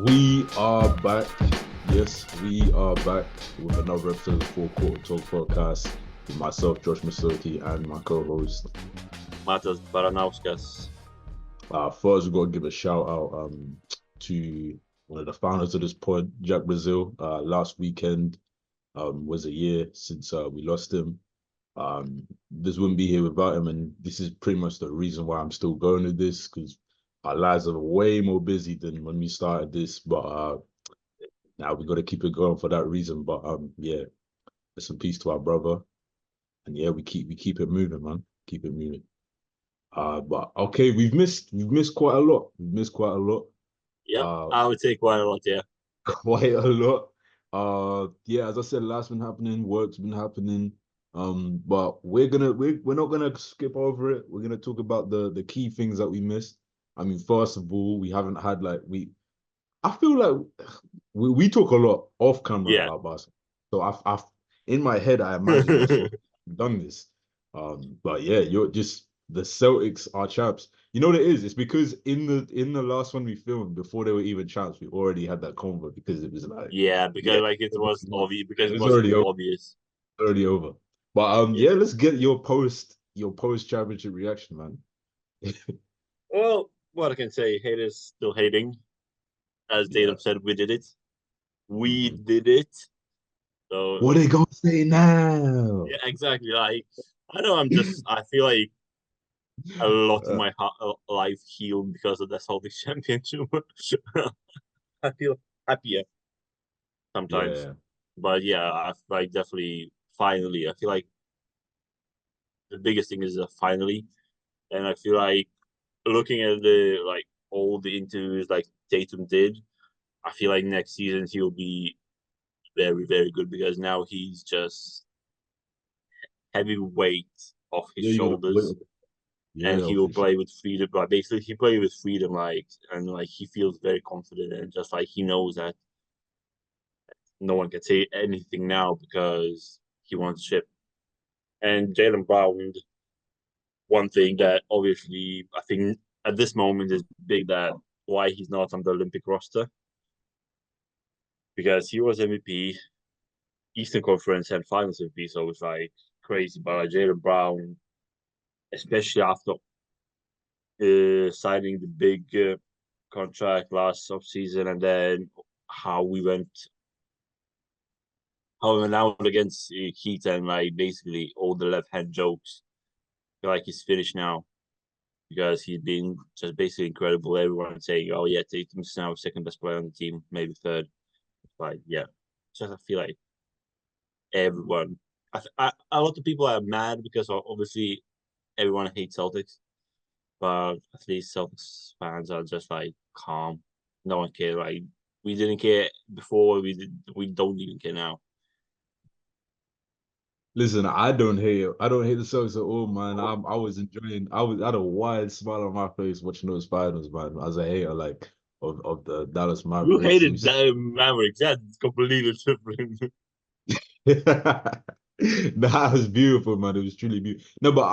We are back. Yes, we are back with another episode of the Four Quarter Talk podcast with myself, Josh Masoti, and my co-host. Matas Baranauskas. First, we've got to give a shout out to one of the founders of this pod, Jack Brazil. Last weekend was a year since we lost him. This wouldn't be here without him, and this is pretty much the reason why I'm still going to this, because our lives are way more busy than when we started this. But now we got to keep it going for that reason. But yeah, rest in peace to our brother, and yeah, we keep it moving, man. Keep it moving. But okay, we've missed quite a lot. We've missed quite a lot. Yep, I would say quite a lot, yeah. Quite a lot. Yeah, as I said, last been happening, work's been happening. But we're not gonna skip over it. We're gonna talk about the key things that we missed. I mean, first of all, we haven't had I feel like we talk a lot off camera Yeah. about basketball. So I've in my head I imagine us all done this. But yeah, you're just the Celtics are champs. You know what it is? It's because in the last one we filmed, before they were even champs, we already had that convo because it was like, Yeah, because yeah, like it was obvious, because it it was was obvious. already over. But Yeah. yeah, let's get your post championship reaction, man. Well, what I can say, haters still hating. As Yeah. Tatum said, we did it. We Mhm. did it. So What they gonna say now? yeah, exactly. Like I know I feel like a lot of Uh, my life healed because of the Celtics championship. I feel happier sometimes. yeah. But yeah, I like definitely finally. I feel like the biggest thing is finally. And I feel like looking at the like all the interviews like Tatum did, I feel like next season he'll be very, very good because now he's just heavy weight off his Yeah, you got shoulders and yeah, he will for sure. play with freedom. But basically he play with freedom and like he feels very confident and just like he knows that no one can say anything now because he wants chip. And Jaylen Brown, one thing that obviously I think at this moment is big that why he's not on the Olympic roster because he was MVP, Eastern Conference and Finals MVP, so it's like crazy. But like Jaylen Brown, especially after signing the big contract last offseason and then how we went how we went out against Heat and like basically all the left hand jokes. I feel like he's finished now because he's been just basically incredible. Everyone saying, "Oh yeah, Tatum's now second best player on the team, maybe third." Like yeah, just I feel like everyone. A lot of people are mad because obviously everyone hates Celtics, but at least Celtics fans are just like calm. No one cares. Like we didn't care before. We don't even care now. Listen, I don't hate the Celtics at all, man. I was enjoying. I had a wide smile on my face watching those finals, man. As a hater, like of the Dallas You Mavericks. It hated was the Mavericks. That's completely different. that was beautiful, man. It was truly beautiful. No, but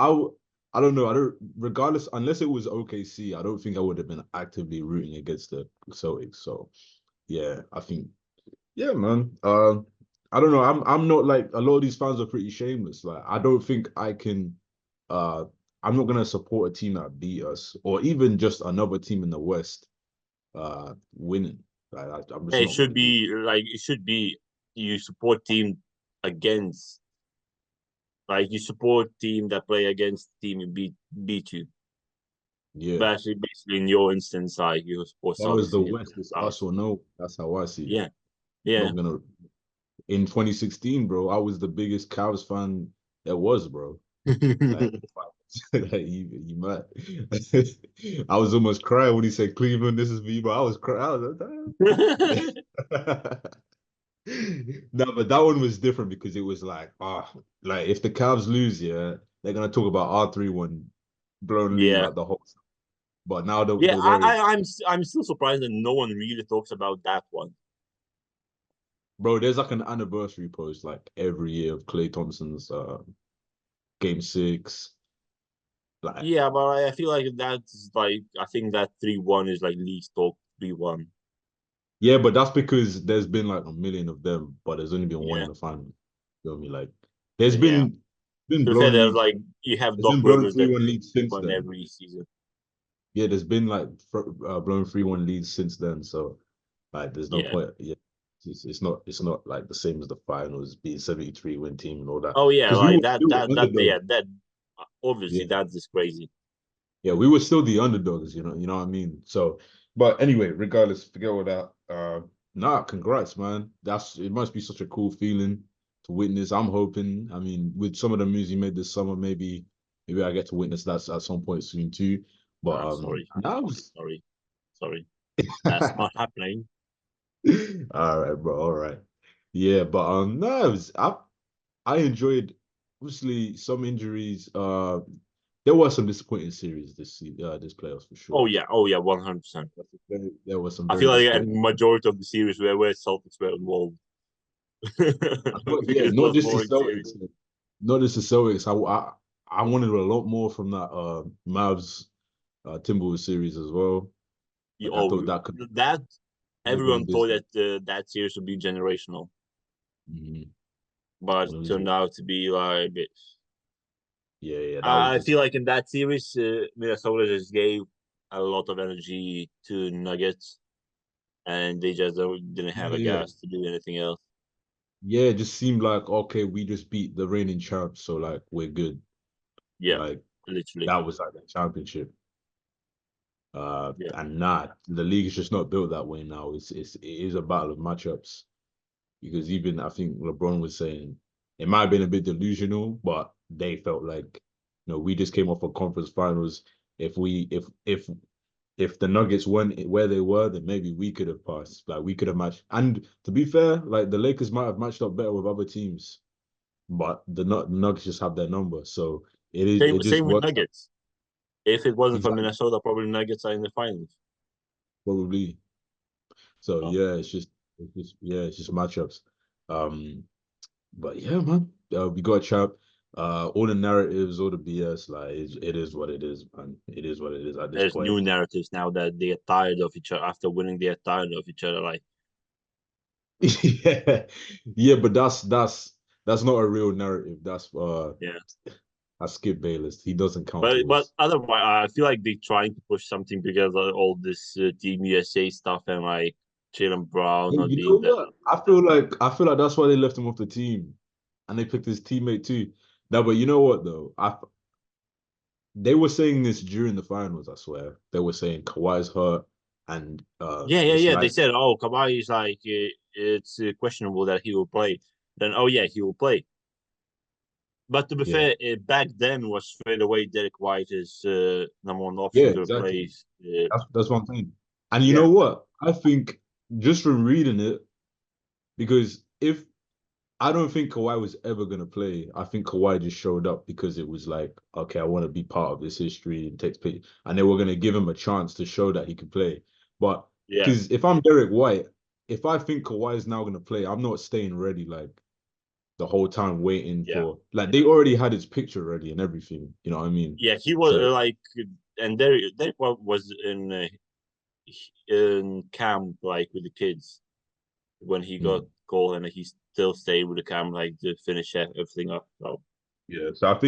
I don't know. I don't. Regardless, unless it was OKC, I don't think I would have been actively rooting against the Celtics. So yeah, I think yeah, man. I don't know. I'm not like a lot of these fans are pretty shameless. Like I don't think I can. Uh, I'm not gonna support a team that beat us, or even just another team in the West, winning. Like I'm just It not should gonna do. be like it should be you support team against like you support team that play against team you beat you. Yeah, But actually basically in your instance like you support that was Celtics the in your West. It's us house. or no. That's how I see it. Yeah. Yeah. Not gonna. In 2016, bro, I was the biggest Cavs fan there was, bro. Like, like you might. I was almost crying when he said Cleveland, this is me, but I was crying. I was like, no, but that one was different because it was like, like if the Cavs lose, yeah, they're gonna talk about R3 blown lead Yeah. like the whole. But now Yeah, the Warriors, I'm still surprised that no one really talks about that one. bro, there's like an anniversary post like every year of Klay Thompson's game 6. Like, Yeah, but I feel like that's like I think that 3-1 is like least talk 3-1. yeah, but that's because there's been like a million of them, but there's only been one Yeah, in the final. You know what I mean? Like, there's yeah. been To be fair, blown there's leads. like you have There's Doc been blown Rivers three that one leads since won then. every season. Yeah, there's been like blown 3-1 leads since then. So like, there's no Yeah. point. Yeah, it's not like the same as the finals being 73 win team and all that. Oh yeah, Because we like were that still the that that underdog. yeah that obviously Yeah, that's just crazy. yeah, we were still the underdogs. You know what I mean. So, but anyway, regardless, forget all that. Nah, congrats, man. It must be such a cool feeling to witness. I'm hoping. I mean, with some of the moves you made this summer, maybe I get to witness that at some point soon too. But Sorry, that was sorry, sorry. That's not happening. all right, bro. All right. Yeah, but no, I enjoyed obviously some injuries. There were some disappointing series this playoffs for sure. Oh yeah, 100%. There were some I very feel like a disappointing. majority of the series where Celtics were involved Yeah, because it not was just the boring series. Celtics. Not just the Celtics. I wanted a lot more from that Mavs Timberwolves series as well. Like I Oh, thought that could have gone everyone thought business. that that series would be generational, Mhm. but When it it was, turned out to be like a bit. yeah, yeah, that was I just feel like in that series, Minnesota just gave a lot of energy to Nuggets, and they just didn't have a yeah, gas to do anything else. yeah. It just seemed like okay, we just beat the reigning champs, so like we're good. Yeah, Like literally. that was like the championship. Yeah. And the league is just not built that way now. It is a battle of matchups because even I think LeBron was saying it might have been a bit delusional, but they felt like we just came off a conference finals. If the Nuggets weren't where they were, then maybe we could have passed. Like we could have matched. And to be fair, like the Lakers might have matched up better with other teams, but the Nuggets just have their number. So it just Same with works out Nuggets. If it wasn't for exactly Minnesota, probably Nuggets are in the finals. probably. So So yeah, it's just matchups. Um, but yeah, man, we got a champ. All the narratives, all the BS, like it is what it is, man. It is what it is at this there's point. new narratives now that they are tired of each other after winning. They are tired of each other. Like Yeah, yeah, but that's not a real narrative. yeah, That's Skip Bayless. He doesn't count but towards. otherwise, I feel like they're trying to push something because of all this Team USA stuff and like Jaylen Brown Hey, not you know being there. what? I feel like that's why they left him off the team, and they picked his teammate too. No, but you know what though? They were saying this during the finals. I swear they were saying Kawhi's hurt, and it's Yeah. They like said, "Oh, Kawhi is like it's questionable that he will play." Then, oh yeah, he will play. But to be yeah, fair, back then was straight away Derek White is number one yeah, option to exactly. replace. That's what I'm saying. And you know Yeah, what? I think just from reading it, because if I don't think Kawhi was ever gonna play. I think Kawhi just showed up because it was like, okay, I want to be part of this history and take place, and they were gonna give him a chance to show that he could play. But yeah, because if I'm Derek White, if I think Kawhi is now gonna play, I'm not staying ready like the whole time waiting yeah, for like they already had his picture ready and everything. You know what I mean? yeah. He was So like, and Derek White was in camp like with the kids when he got mm, called, and he still stayed with the camp like to finish everything up. So yeah, so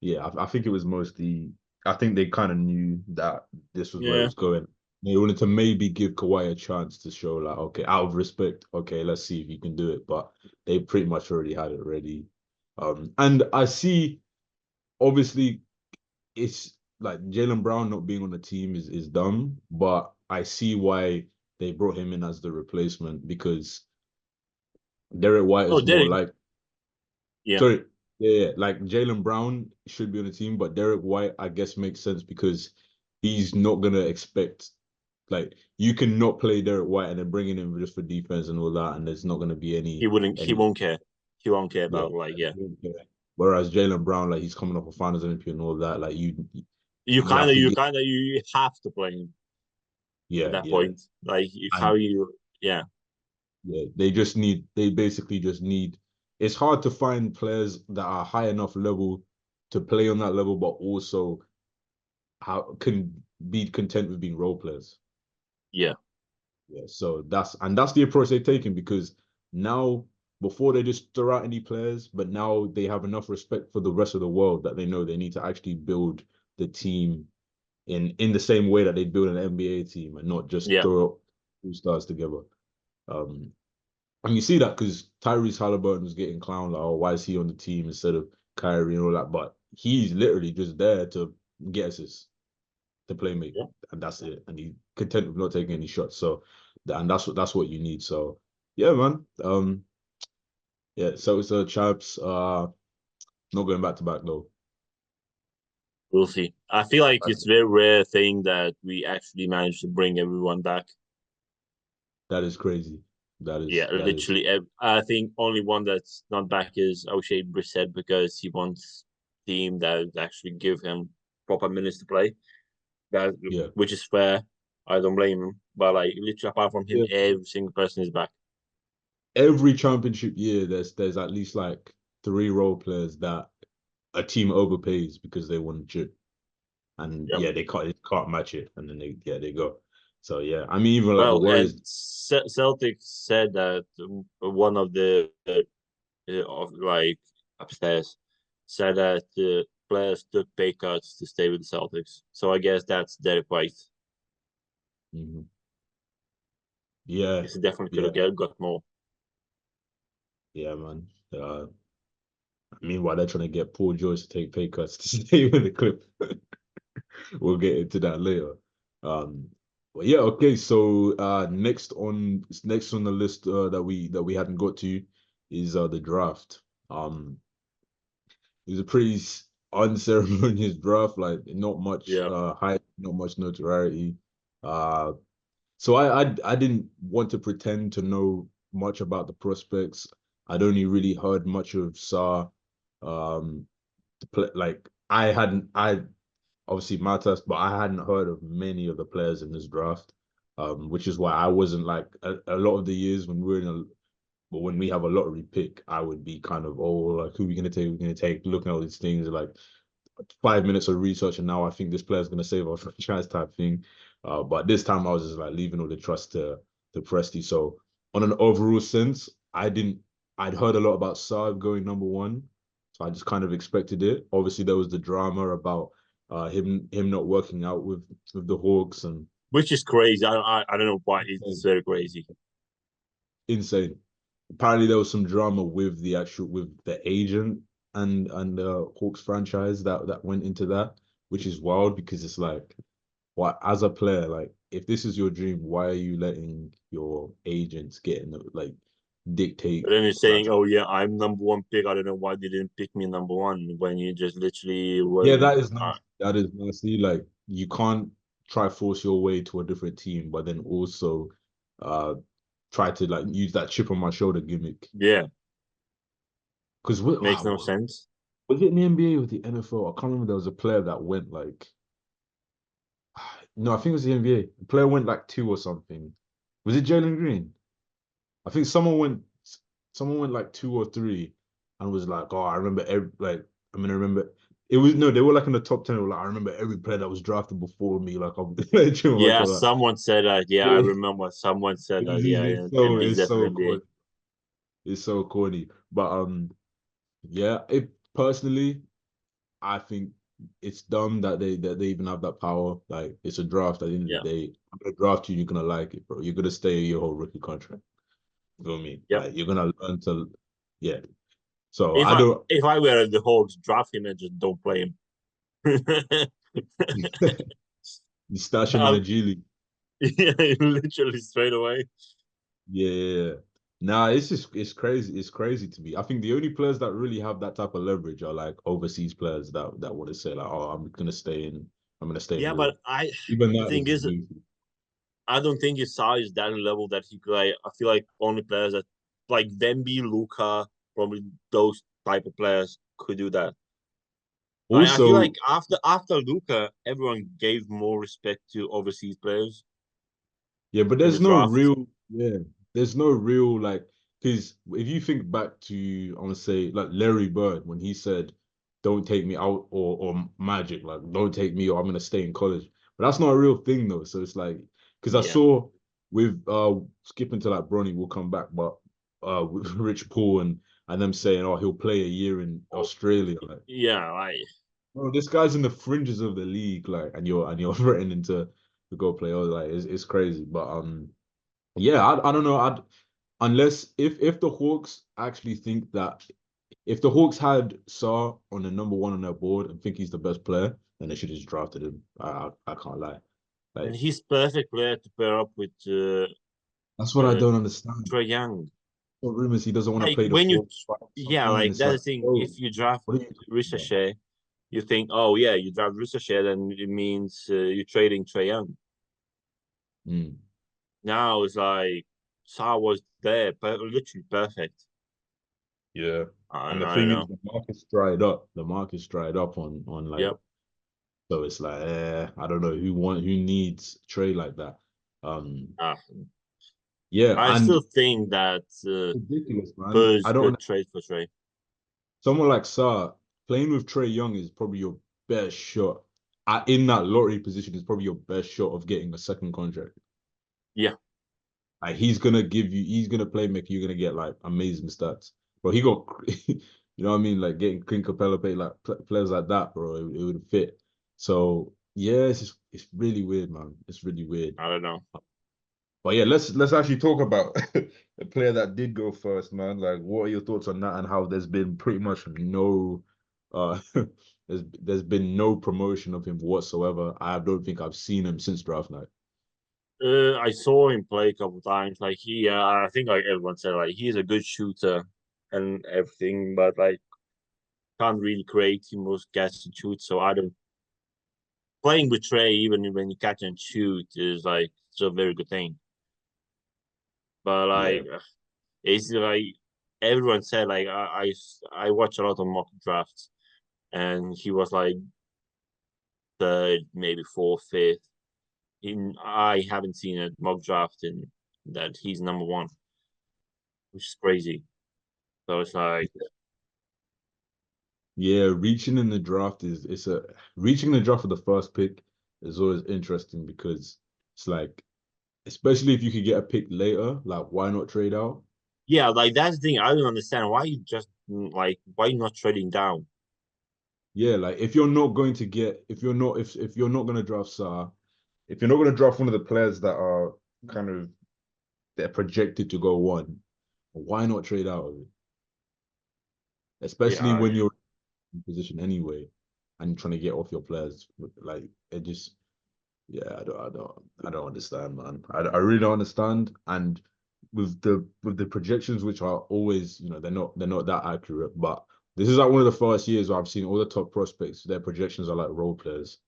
yeah, I think it was mostly. I think they kind of knew that this was where it yeah, was going. They wanted to maybe give Kawhi a chance to show, like, okay, out of respect, okay, let's see if you can do it. But they pretty much already had it ready. And I see, obviously, it's like Jaylen Brown not being on the team is dumb, but I see why they brought him in as the replacement because Derek White oh is more Derek, like yeah. sorry, yeah, like Jaylen Brown should be on the team, but Derek White, I guess, makes sense because he's not gonna expect like you can not play Derek White and then bringing him just for defense and all that, and there's not gonna be He any won't care. He won't care yeah. about like yeah. Whereas Jaylen Brown, like he's coming off a Finals MVP and all that, like you have to get You have to play him at yeah, that yeah, point. Like how and you yeah. yeah, they basically just need. It's hard to find players that are high enough level to play on that level, but also how can be content with being role players. Yeah. Yeah, so that's the approach they've taken because now before they just throw out any players, but now they have enough respect for the rest of the world that they know they need to actually build the team in the same way that they build an NBA team and not just Yeah. throw two stars together. Um, and you see that because Tyrese Halliburton was getting clowned like, oh, why is he on the team instead of Kyrie and all that? But he's literally just there to get assists, to play make, Yeah. and that's it. And he's content with not taking any shots. So, and that's what you need. So, yeah, man. Yeah. So it's champs. Not going back to back though. We'll see. I feel like it's a very rare thing that we actually managed to bring everyone back. That is crazy. Yeah, That is. literally. I think only one that's not back is O'Shea Brissett because he wants a team that actually give him proper minutes to play. That Yeah. which is fair. I don't blame him. But like literally apart from him, Yeah. every single person is back. Every championship year, there's at least like three role players that a team overpays because they want to chip. And Yep. yeah, they can't match it, and then they go. So yeah, I mean even like the Well, and Warriors. Celtics said that one of the of like upstairs said that the players took pay cuts to stay with the Celtics. So I guess that's their right. Mhm. Yeah, It's definitely could yeah, have got more. yeah, man. Meanwhile, they're trying to get Paul George to take pay cuts to stay with the Clip. We'll get into that later. Um, but yeah, okay. So next on the list that we hadn't got to is the draft. It was a pretty unceremonious draft, like not much Yeah, hype, not much notoriety. Uh, so I didn't want to pretend to know much about the prospects. I'd only really heard much of Sa. Like I obviously Matas, but I hadn't heard of many of the players in this draft. Which is why I wasn't like a lot of the years when we're in a but when we have a lottery pick, I would be kind of, oh, like who are we gonna take? We're gonna take looking at all these things like 5 minutes of research, and now I think this player's gonna save our franchise type thing. But this time I was just like leaving all the trust to Presti. So on an overall sense, I'd heard a lot about Saab going number one, so I just kind of expected it. Obviously, there was the drama about him not working out with the Hawks and which is crazy. I don't know why it's insane. very crazy. Insane. Apparently, there was some drama with the agent and the Hawks franchise that went into that, which is wild because it's like, why as a player, like if this is your dream, why are you letting your agents get in like dictate But then you're that? saying, "Oh yeah, I'm number one pick." I don't know why they didn't pick me number one when you just literally Yeah, were. that is nasty. That is nasty. Like you can't try force your way to a different team, but then also uh try to like use that chip on my shoulder gimmick. Yeah, Because makes no sense. was it in the NBA or the NFL? I can't remember. There was a player that went like, no, I think it was the NBA. The player went like two or something. Was it Jaylen Green? I think someone went like two or three, and was like, oh, I remember I'm gonna remember. It was no, they were like in the top 10. They were like, I remember every player that was drafted before me. Like I'm chilling my Yeah, shoulder. someone said that. Yeah, I Yeah, remember someone said that. Yeah, so NBA's it's definitely so NBA. corny. It's so corny. But yeah, it personally, I think it's dumb that they even have that power. Like it's a draft. At the end of Yeah, the day, I'm gonna draft you. You're gonna like it, bro. You're gonna stay your whole rookie contract. You know what I mean? yep. Like you're gonna learn to, yeah. So If I I don't. if I were the Hawks, draft him and just don't play him. You stash him in a um, G League. yeah, literally straight away. Yeah, yeah, yeah. Nah, it's crazy. It's crazy to me. I think the only players that really have that type of leverage are like overseas players that want to say like, oh, I'm gonna stay in Yeah, Europe. but I Even the that thing is is, goofy. I don't think his size is that level that he could. I feel like only players that like Demby, Luca, probably those type of players could do that. I feel like Also, after Luca, everyone gave more respect to overseas players yeah, but in the there's no draft. real, yeah, there's no real like, because if you think back to, I want to say like Larry Bird when he said don't take me out or Magic, like don't take me or I'm gonna stay in college. But that's not a real thing though. So it's like because I Yeah, saw with skipping to like Bronny will come back, but with Rich Paul and them saying, oh, he'll play a year in Australia. Like, yeah, like bro, this guy's in the fringes of the league, like, and you're threatening to go play. Oh, like it's crazy. But yeah, I don't know. I'd unless if the Hawks actually think that if the Hawks had Saar on the number one on their board and think he's the best player, then they should have just drafted him. I can't lie. and Like he's perfect player to pair up with that's what I uh, don't understand. Trae Young. What rumors he doesn't want to Like play the when you, four, five, yeah, something. like It's that's like, the thing. oh, If you draft what are you talking about? Ricochet, you think, oh yeah, you draft Ricochet, then it means you're trading Trae Young. Mm, Now it's like Saar was there, but literally perfect. yeah. And the I don't thing is, know. the market's dried up. The market's dried up on like Yep. so. It's like, who needs a trade like that? Um, Uh, yeah, I and still think that ridiculous, man. Spurs I don't. could trade for Trae. Someone like Saar playing with Trae Young is probably your best shot. In that lottery position is probably your best shot of getting a second contract. Yeah, Like he's gonna play make you're gonna get like amazing stats. But he got, you know what I mean, like getting Clint Capella pay like players like that, bro. It would fit. So yeah, it's really weird, man. It's really weird. I don't know. But yeah, let's actually talk about the player that did go first, man. Like, what are your thoughts on that and how there's been pretty much no there's been no promotion of him whatsoever. I don't think I've seen him since draft night. I saw him play a couple times. Like I think like everyone said, like he's a good shooter and everything, but like can't really create the most catch and shoot. So I don't playing with Trey, even when you catch and shoot, is like it's a very good thing. But Yeah. like it's like everyone said, like I watch a lot of mock drafts, and he was like third, maybe fourth, fifth. I haven't seen a mock draft in that he's number one, which is crazy. So it's like, Yeah, reaching in the draft is it's a reaching the draft for the first pick is always interesting because it's like, especially if you could get a pick later, like why not trade out? yeah, like that's the thing. I don't understand why you just like why you not trading down. Yeah, like if you're not going to get if you're not gonna draft Saar, if you're not gonna draft one of the players that are kind of they're projected to go one, why not trade out of it? Yeah, Especially when you're in position anyway and you're trying to get off your players. Like it just yeah, I don't understand, man. I really don't understand. And with the projections, which are always, they're not that accurate. But this is like one of the first years where I've seen all the top prospects. Their projections are like role players,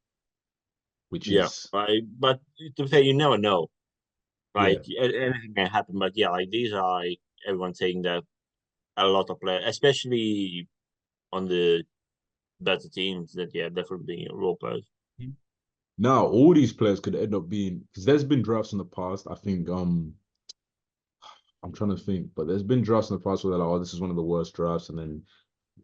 which yeah. is Like, but to say you never know. yeah, Like anything can happen. But yeah, like these are like everyone saying that a lot of players, especially on the better teams, that yeah, definitely role players. now all these players could end up being because there's been drafts in the past. I think I'm trying to think, but there's been drafts in the past where they're like, oh, this is one of the worst drafts, and then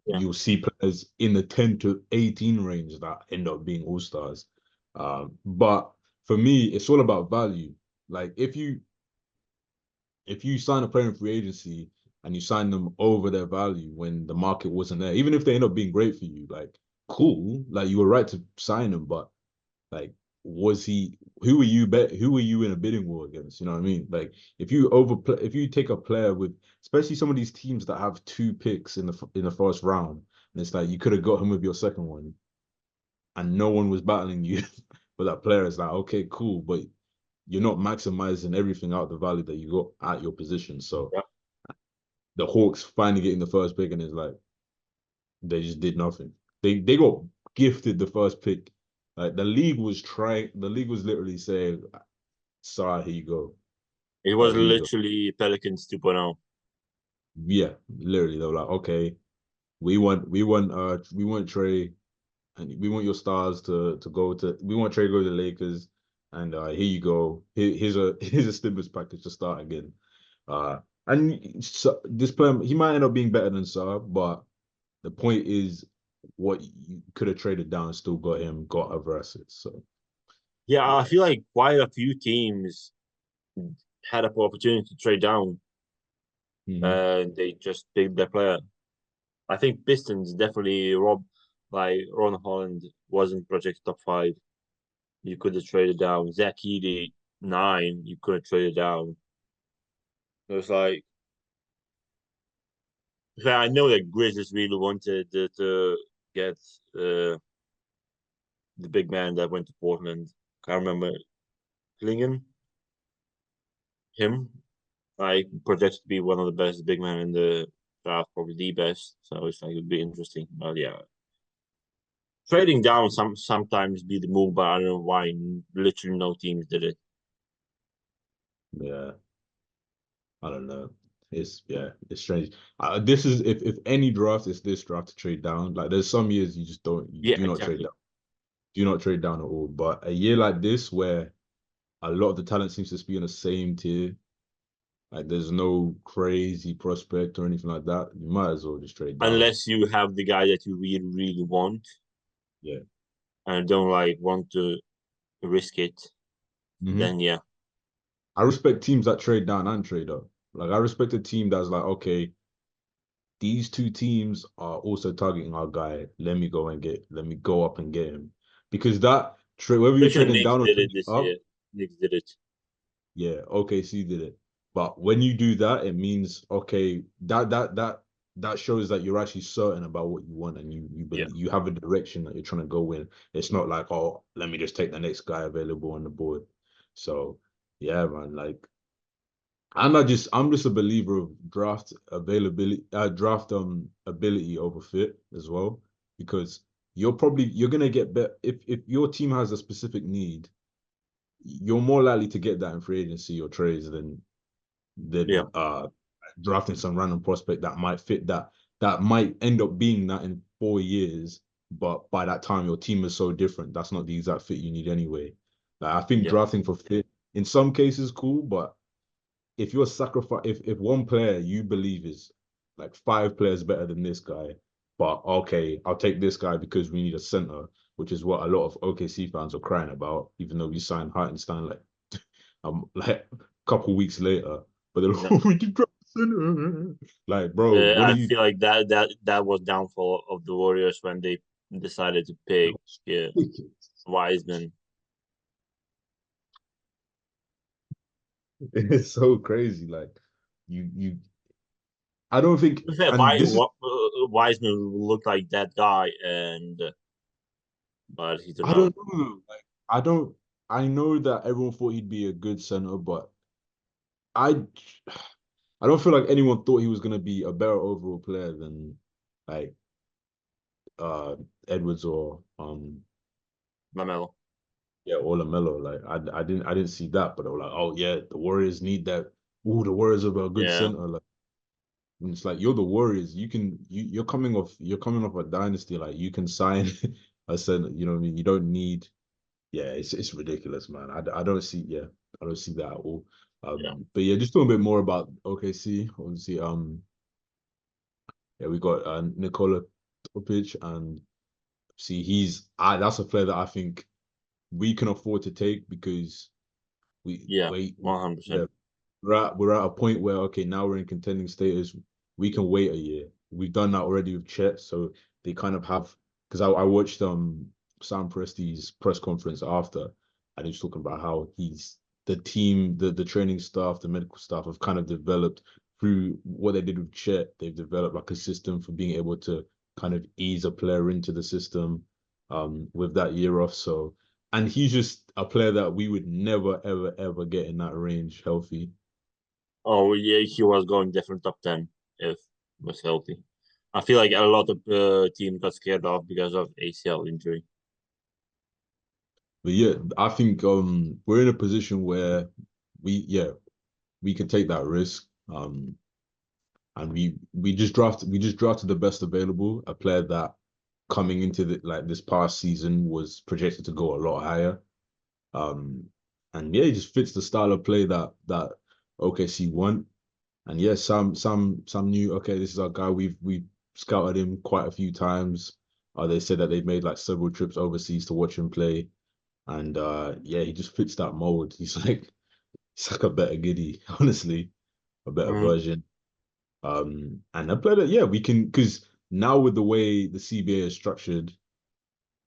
Yeah, you'll see players in the 10 to 18 range that end up being all stars. But for me, it's all about value. Like if you sign a player in free agency and you sign them over their value when the market wasn't there, even if they end up being great for you, like cool, like you were right to sign them, but like was he who were you in a bidding war against? You know what I mean? Like if you take a player with especially some of these teams that have two picks in the first round, and it's like you could have got him with your second one and no one was battling you for that player. It's like, okay, cool, but you're not maximizing everything out the value that you got at your position. So yeah. the Hawks finally getting the first pick and it's like they just did nothing. They got gifted the first pick. Like the league was literally saying, sorry, here you go. It Like was here you go. literally Pelicans 2.0. Yeah, literally. They were like, okay, we want Trey and we want your stars to go to we want Trey to go to the Lakers and here you go. Here's a stimulus package to start again. And so, this player he might end up being better than Saar, but the point is what you could have traded down and still got him, got other assets. So Yeah, I yeah. feel like quite a few teams had an opportunity to trade down, Mhm. and they just picked their player. I think Pistons definitely like Ron Holland wasn't projected top five. You could have traded down Zach Edey 9. You could have traded down. It was like I know that Grizzlies really wanted to get the big man that went to Portland. Can't remember Klingen. Him, like projected to be one of the best big men in the draft, probably the best. So it's like it'd be interesting. But yeah, trading down sometimes be the move, but I don't know why literally no teams did it. Yeah. I don't know. It's strange. This is if any draft, it's this draft to trade down. Like there's some years you just don't, you Yeah, do not trade exactly. down, do not trade down at all. But a year like this where a lot of the talent seems to be in the same tier, like there's no crazy prospect or anything like that, you might as well just trade down. Unless you have the guy that you really really want Yeah. and don't like want to risk it, Hmm. then yeah, I respect teams that trade down and trade up. Like I respect a team that's like, okay, these two teams are also targeting our guy. Let me go up and get him. Because that trade, whether you're pretty sure trading Knicks down or did it trading this up, year. Knicks did it. yeah, okay, so you did it. But when you do that, it means okay, that shows that you're actually certain about what you want and you Yeah, believe you have a direction that you're trying to go in. It's not like, oh, let me just take the next guy available on the board. So yeah, man, like I'm just a believer of draft availability, draft ability over fit as well, because you're gonna get better if your team has a specific need, you're more likely to get that in free agency or trades yeah, than drafting some random prospect that might fit that might end up being that in 4 years, but by that time your team is so different, that's not the exact fit you need anyway. Like I think yeah, drafting for fit in some cases cool, but if you're sacrifice if one player you believe is like 5 players better than this guy, but okay, I'll take this guy because we need a center, which is what a lot of OKC fans are crying about, even though we signed Hartenstein like a couple weeks later. But they're yeah. like, we can drop center. Like, bro, what are I you feel like that was downfall of the Warriors when they decided to pick Wiseman. it's so crazy. Like you I don't think and Why this is Wiseman looked like that guy, and but he did I not. don't know. Like I don't I know that everyone thought he'd be a good center, but I I don't feel like anyone thought he was gonna be a better overall player than like uh Edwards or Lamelo. yeah or LaMelo. Like I didn't see that, but they were like, oh yeah, the Warriors need that. Ooh, the Warriors have a good Yeah, center. Like and it's like you're the Warriors. You're coming off a dynasty. Like you can sign a center. You know what I mean? You don't need yeah, it's ridiculous, man. I don't see I don't see that at all. yeah, But yeah, just talking a bit more about OKC. Obviously, yeah, we got Nikola Topic, and see, that's a player that I think we can afford to take because we yeah, wait, 100%. yeah, we're at a point where okay, now we're in contending status. We can wait a year. We've done that already with Chet, so they kind of have because I watched Sam Presti's press conference after, and he was talking about how he's the team, the training staff, the medical staff have kind of developed through what they did with Chet. They've developed like a system for being able to kind of ease a player into the system with that year off. So and he's just a player that we would never, ever, ever get in that range healthy. Oh yeah, he was going definitely top 10 if he was healthy. I feel like a lot of teams got scared off because of ACL injury. But yeah, I think we're in a position where yeah, we can take that risk. And we just drafted the best available, a player that coming into this past season was projected to go a lot higher. Um, and yeah, he just fits the style of play that OKC want. And yes, Sam knew, okay, this is our guy. We've scouted him quite a few times. They said that they made like several trips overseas to watch him play, and yeah, he just fits that mold. He's like a better Giddy, honestly, a better Mhm. version. And I played it. Yeah, we can because now with the way the CBA is structured,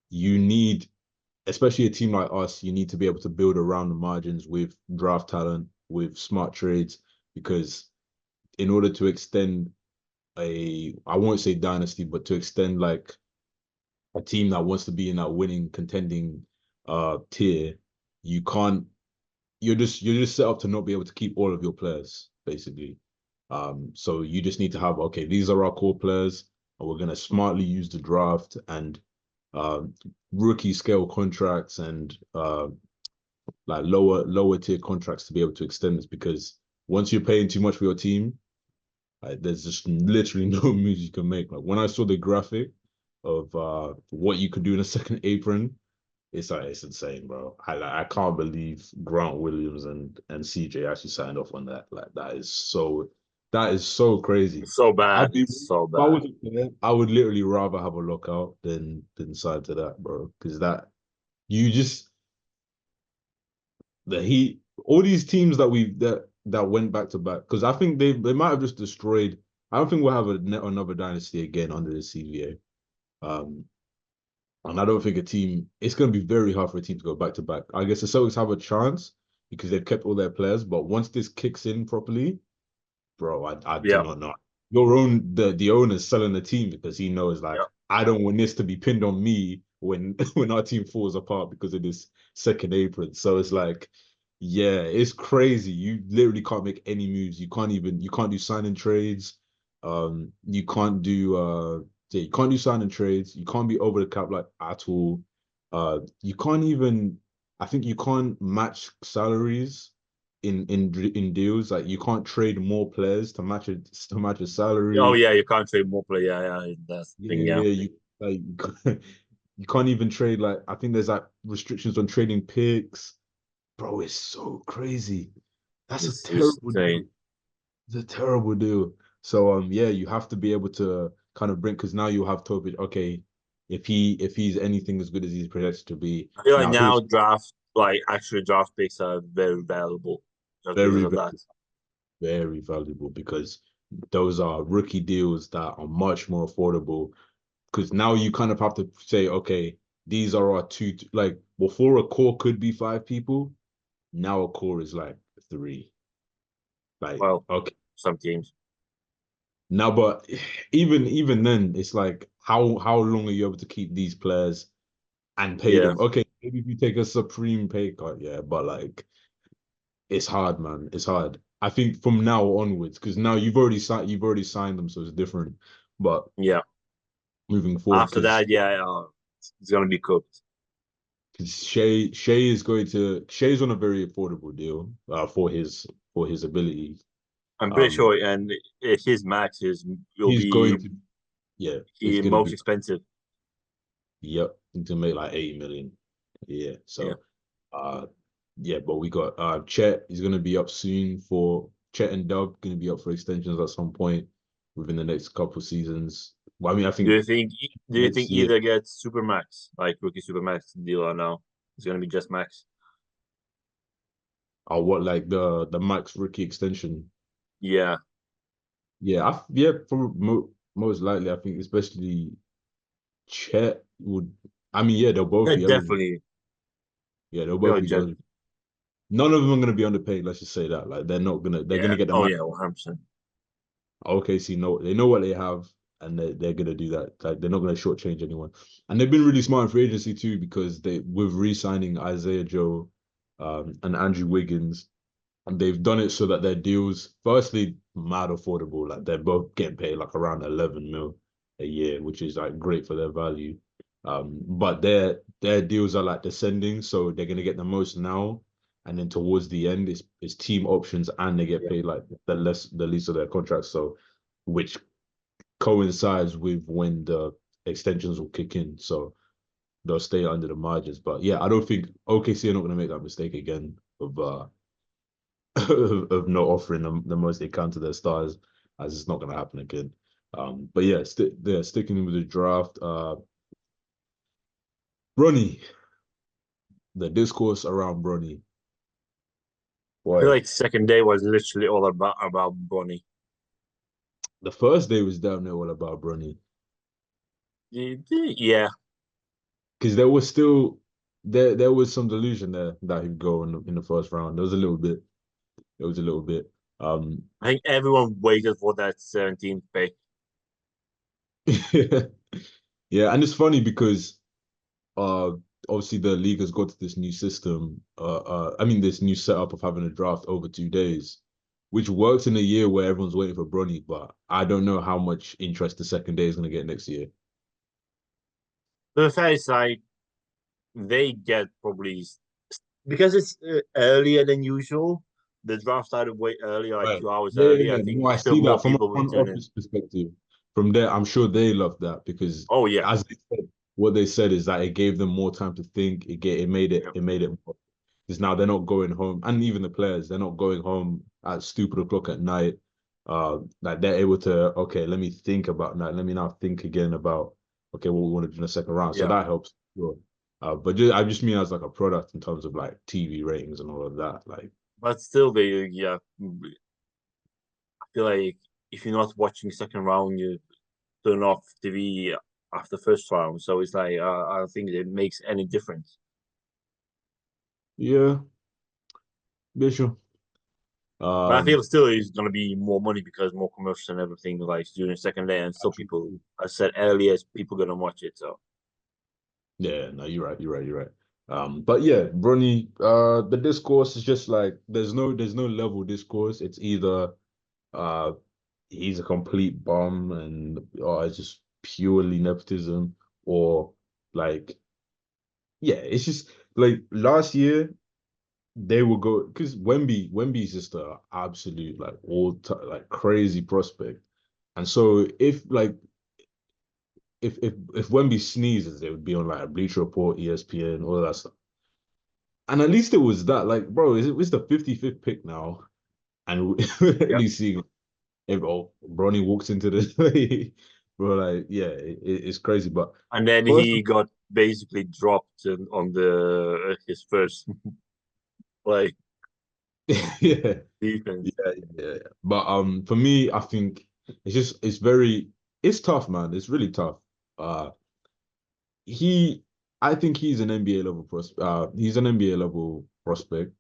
you need, especially a team like us, you need to be able to build around the margins with draft talent, with smart trades, because in order to extend I won't say dynasty, but to extend like a team that wants to be in that winning, contending tier, you can't. You're just set up to not be able to keep all of your players, basically. So you just need to have, okay, these are our core players, and we're gonna smartly use the draft and um, rookie scale contracts and like lower tier contracts to be able to extend this because once you're paying too much for your team, like, there's just literally no moves you can make. Like when I saw the graphic of what you could do in a second apron, it's insane, bro. I can't believe Grant Williams and CJ actually signed off on that. Like that is so crazy. It's so bad. I'd be It's so if I bad. was a player, I would literally rather have a lockout than sign to that, bro. Because that you just the Heat, all these teams that went back to back. Because I think they might have just destroyed. I don't think we'll have another dynasty again under the CBA. And I don't think a team. It's going to be very hard for a team to go back to back. I guess the Celtics have a chance because they've kept all their players. But once this kicks in properly, bro, I do Yeah. not know. The owner's selling the team because he knows like Yeah. I don't want this to be pinned on me when when our team falls apart because of this second apron. So it's like, yeah, it's crazy. You literally can't make any moves. You can't do signing trades. You can't do yeah, you can't do signing trades. You can't be over the cap like at all. You can't even I think you can't match salaries in deals. Like you can't trade more players to match a Oh salary. yeah, you can't trade more play. Yeah, yeah, that's the thing. Yeah, Yeah, you like you can't even trade like I think there's like restrictions on trading picks. Bro, it's so crazy. That's a it's terrible insane. deal. It's a terrible deal. So yeah, you have to be able to kind of bring because now you have Topic. Okay, if he's anything as good as he's projected to be, I feel like now now here's draft like actually draft picks are very valuable just because very, of that. very valuable because those are rookie deals that are much more affordable. Because now you kind of have to say, okay, these are our two. Like before, a core could be five people. Now a core is like three. Like Well, okay, some teams. now but even then, it's like how long are you able to keep these players and pay Yeah, them? Okay, maybe if you take a supreme pay cut, yeah, but like it's hard, man. It's hard. I think from now onwards, because now you've already signed them, so it's different. But yeah. moving forward, After because that, yeah, it's gonna be cooked. Shay's on a very affordable deal for his ability. I'm pretty Um, sure, and his max is will he's be going to yeah, it's the gonna most be expensive. yep, to make like 80 million. Yeah, Yeah. so uh yeah, but we got Chet is gonna be up soon for Chet and Dub gonna be up for extensions at some point within the next couple seasons. Well, I mean, I Do think you think do you next think year either gets super max like rookie super max deal or no? It's gonna be just max. I'll what like the max rookie extension. Yeah, Yeah, for most likely, I think especially Chet would. I mean, yeah, they'll both yeah, be eligible. definitely. Yeah, they'll I feel both like be just eligible. None of them are gonna be underpaid. Let's just say that. Like they're gonna yeah. get the Oh max. yeah, 100%. OKC know what they have, and they're gonna do that. Like they're not gonna shortchange anyone. And they've been really smart in free agency too because they with re-signing Isaiah Joe, and Andrew Wiggins, and they've done it so that their deals, firstly, mad affordable. Like they're both getting paid like around 11 mil a year, which is like great for their value. But their deals are like descending, so they're gonna get the most now, and then towards the end, it's team options, and they get Yeah. paid like the least of their contracts. So, which coincides with when the extensions will kick in. So they'll stay under the margins. But yeah, I don't think OKC are not gonna make that mistake again of of not offering them the most they can to their stars, as it's not going to happen again. But yeah, they're sticking with the draft. Bronny, the discourse around Bronny. I feel Boy, like second day was literally all about Bronny. the first day was down there all about Bronny Yeah, because there was still there was some delusion there that he'd go in the first round. There was a little bit. It was a little bit. Um, I think everyone waited for that 17th pick. yeah, and it's funny because uh obviously the league has got this new system. I mean this new setup of having a draft over 2 days, which works in a year where everyone's waiting for Bronny, but I don't know how much interest the second day is going to get next year. The fact is, like, they get probably because it's earlier than usual. The draft started way earlier, like Right. 2 hours Yeah, earlier. yeah, I yeah. think No, I still see that more from a people will front tune in. office perspective. From there, I'm sure they love that because, Oh yeah, as they said, what they said is that it gave them more time to think. It made it yeah, it made it because now they're not going home, and even the players, they're not going home at stupid o'clock at night. Like they're able to, okay, let me think about that. Let me now think again about, okay, what we want to do in the second round. So yeah. that helps. Sure. But I just mean as like a product in terms of like TV ratings and all of that. Like, But still, they yeah. I feel like if you're not watching second round, you turn off TV after first round. So it's like I don't think it makes any difference. yeah, yeah, sure. But I feel Um, still it's gonna be more money because more commercials and everything like during the second day, and still people, I said earlier, people gonna watch it. So yeah, no, you're right, you're right, you're right. But yeah, Bronny, the discourse is just like there's no level discourse. It's either uh he's a complete bum and or it's just purely nepotism, or like yeah, it's just like last year they will go because Wemby's just a absolute like like crazy prospect. And so if Wemby sneezes, it would be on like a Bleacher Report, ESPN, all that stuff. And at least it was that. Like, bro, it's the 55th pick now, and we're at yeah. least seeing if Bronny walks into the bro, like, yeah, it's crazy. But And then first, he got basically dropped on the his first like yeah, yeah, defense. yeah, yeah. But for me, I think it's tough, man. It's really tough. Uh, he I think he's an NBA level he's an NBA level prospect.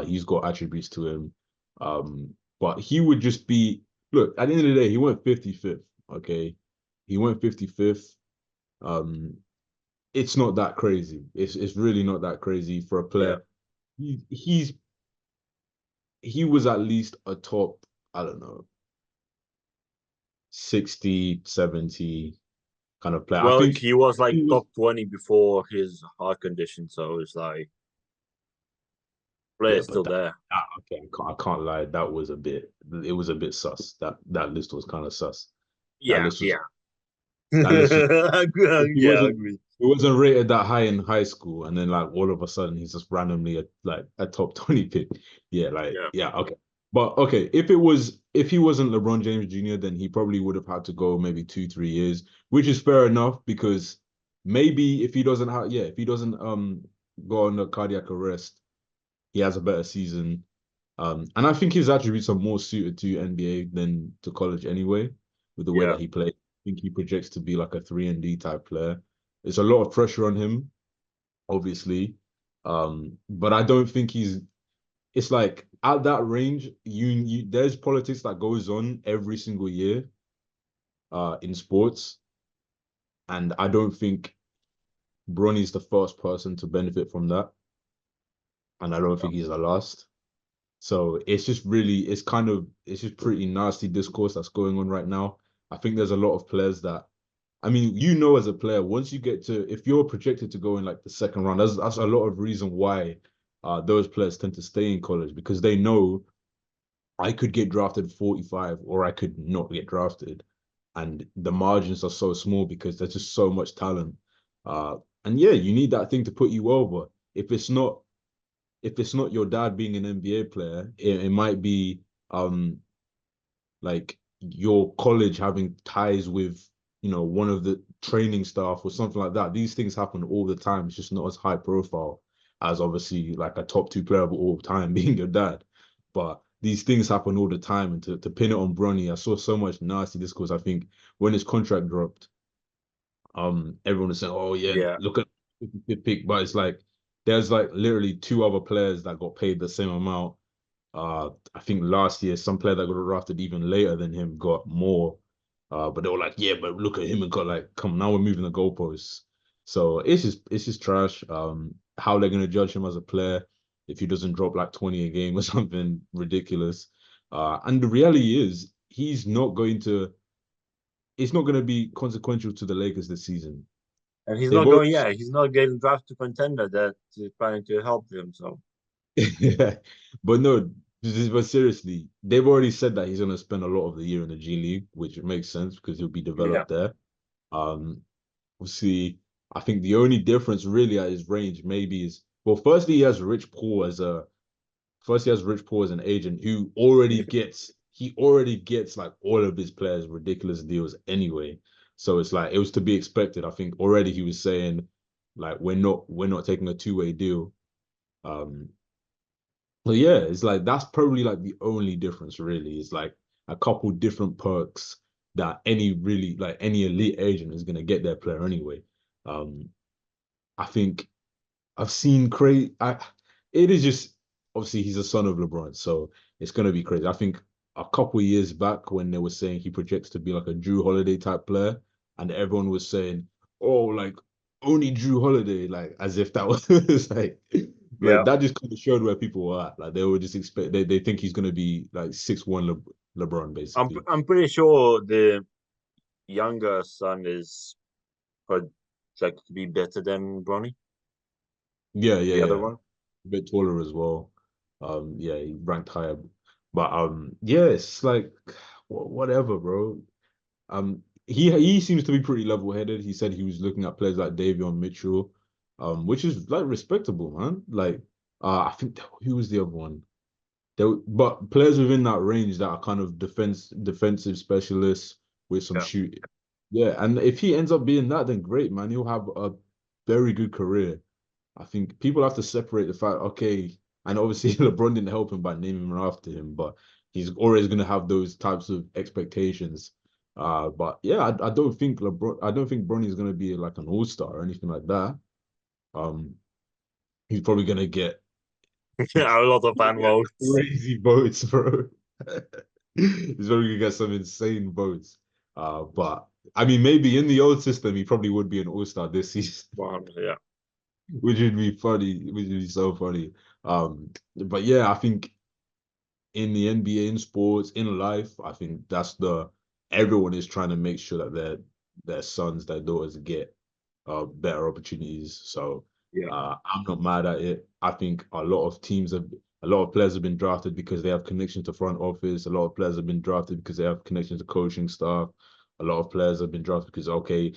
He's got attributes to him. But he would just be look, at the end of the day, he went 55th. Okay. He went 55th. Um, it's not that crazy. It's really not that crazy for a Yeah, player. He's he was at least a top, I don't know, 60, 70 kind of player. I well, think he was like he was top 20 before his heart condition, so it's like yeah, player's but still there. okay, I can't lie. It was a bit sus. That list was kind of sus. That Yeah, list was, yeah. that list was, he Yeah, I wasn't, agree. he wasn't rated that high in high school. And then like all of a sudden he's just randomly like a top 20 pick. Yeah, like, Yeah, yeah, okay. But okay, if he wasn't LeBron James Jr., then he probably would have had to go maybe 2, 3 years, which is fair enough because maybe if he doesn't go under cardiac arrest, he has a better season. And I think his attributes are more suited to NBA than to college anyway, with the way yeah, that he played. I think he projects to be like a 3-and-D type player. It's a lot of pressure on him, obviously. But I don't think it's like at that range, there's politics that goes on every single year in sports. And I don't think Bronny's the first person to benefit from that. And I don't think he's the last. So it's just pretty nasty discourse that's going on right now. I think there's a lot of players that, I mean, as a player, once you get to, if you're projected to go in like the second round, that's a lot of reason why those players tend to stay in college because they know I could get drafted 45 or I could not get drafted. And the margins are so small because there's just so much talent. Uh, and yeah, you need that thing to put you over. If it's not, if it's not your dad being an NBA player, it might be like your college having ties with one of the training staff or something like that. These things happen all the time. It's just not as high profile as obviously like a top two player of all time being your dad. But these things happen all the time. And to pin it on Bronny, I saw so much nasty discourse. I think when his contract dropped, everyone was saying, "Oh yeah, Yeah. look at the pick," but it's like there's like literally two other players that got paid the same amount. I think last year some player that got drafted even later than him got more. But they were like, "Yeah, but look at him," and got like, "Come, now we're moving the goalposts." So it's just trash. How they're gonna judge him as a player if he doesn't drop like 20 a game or something ridiculous. And the reality is it's not going to be consequential to the Lakers this season. And he's They've not already, going, yeah, he's not getting drafted to contender that is trying to help him. So, yeah, but no, but seriously, they've already said that he's going to spend a lot of the year in the G League, which makes sense because he'll be yeah. developed there. Um, Obviously, I think the only difference really at his range maybe is, well, firstly, he has Rich Paul as an agent who already gets like all of his players ridiculous deals anyway. So it's like it was to be expected. I think already he was saying like we're not taking a two-way deal. Um, but yeah, it's like that's probably like the only difference really. It's like a couple different perks that any elite agent is gonna get their player anyway. Um, I think I've seen crazy. It is just obviously he's a son of LeBron, so it's gonna be crazy. I think a couple of years back when they were saying he projects to be like a Drew Holiday type player, and everyone was saying, "Oh, like only Drew Holiday," like as if that was like Yeah. that just kind of showed where people were at. Like they were just they think he's gonna be like 6'1" LeBron basically. I'm pretty sure the younger son is projected to be better than Bronny, Yeah, yeah, the other yeah. one. A bit taller as well. Yeah, he ranked higher. But yeah, it's like whatever, bro. He seems to be pretty level-headed. He said he was looking at players like Davion Mitchell, which is like respectable, man. Like, I think who was the other one? But players within that range that are kind of defensive specialists with some Yeah. shooting. Yeah, and if he ends up being that, then great, man. He'll have a very good career. I think people have to separate the fact, okay, and obviously LeBron didn't help him by naming him after him, but he's always going to have those types of expectations. But yeah, I don't think Bronny's going to be like an all-star or anything like that. Um, he's probably going to get Yeah, a lot of fan votes. crazy votes, bro. He's probably going to get some insane votes. But I mean, maybe in the old system, he probably would be an all-star this season. Yeah. Which would be funny, which would be so funny. But yeah, I think in the NBA, in sports, in life, I think everyone is trying to make sure that their sons, their daughters get better opportunities. So Yeah. I'm not mad at it. I think a lot of players have been drafted because they have connections to front office. A lot of players have been drafted because they have connections to coaching staff. A lot of players have been drafted because okay,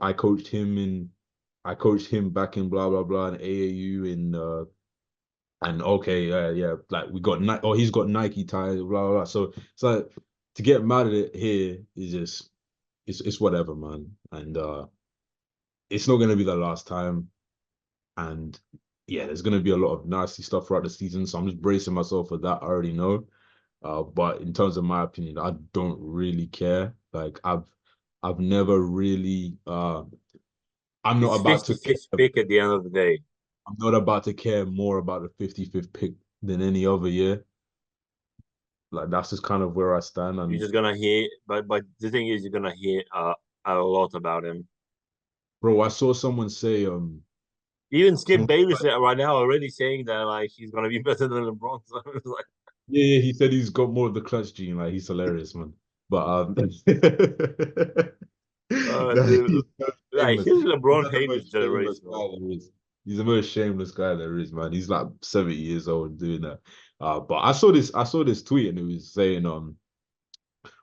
I coached him back in blah blah blah in AAU and okay, yeah, like we got Nike, he's got Nike ties, blah blah blah. So it's like to get mad at it here is just it's whatever, man. And it's not gonna be the last time. And yeah, there's gonna be a lot of nasty stuff throughout the season. So I'm just bracing myself for that. I already know. But in terms of my opinion, I don't really care. Like I've never really I'm not It's about to 55th pick at the end of the day. I'm not about to care more about the 55th pick than any other year. Like that's just kind of where I stand. You're And just gonna hear, but the thing is, you're gonna hear a lot about him. bro, I saw someone say Even Skip someone, Bayless right now already saying that like he's gonna be better than LeBron. So it's like, yeah, he said he's got more of the clutch gene. Like he's hilarious, man. But dude, he's so like shameless. he's He's LeBron like the hate this most shameless generation. guy there is. He's the most shameless guy there is, man. He's like 70 years old doing that. But I saw this tweet and it was saying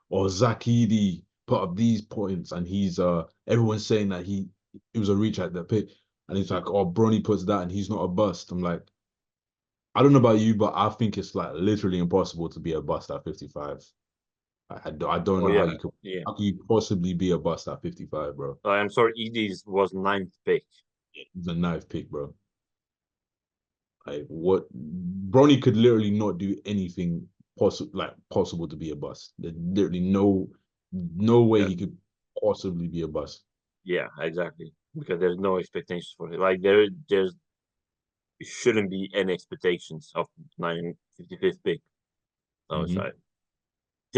or Zach Edey put up these points and he's everyone's saying that it was a reach at the pick and it's like oh Bronny puts that and he's not a bust. I'm like I don't know about you but I think it's like literally impossible to be a bust at 55. I don't Oh know yeah, yeah. how can you possibly be a bust at 55, bro? I'm sorry, ED's was ninth pick. He's a knife pick, bro. Like what? Bronny could literally not do anything possible to be a bust. There's literally no way Yeah, he could possibly be a bust. yeah, exactly. Because there's no expectations for it. Like there's shouldn't be any expectations of 955th pick. So it's Hmm. like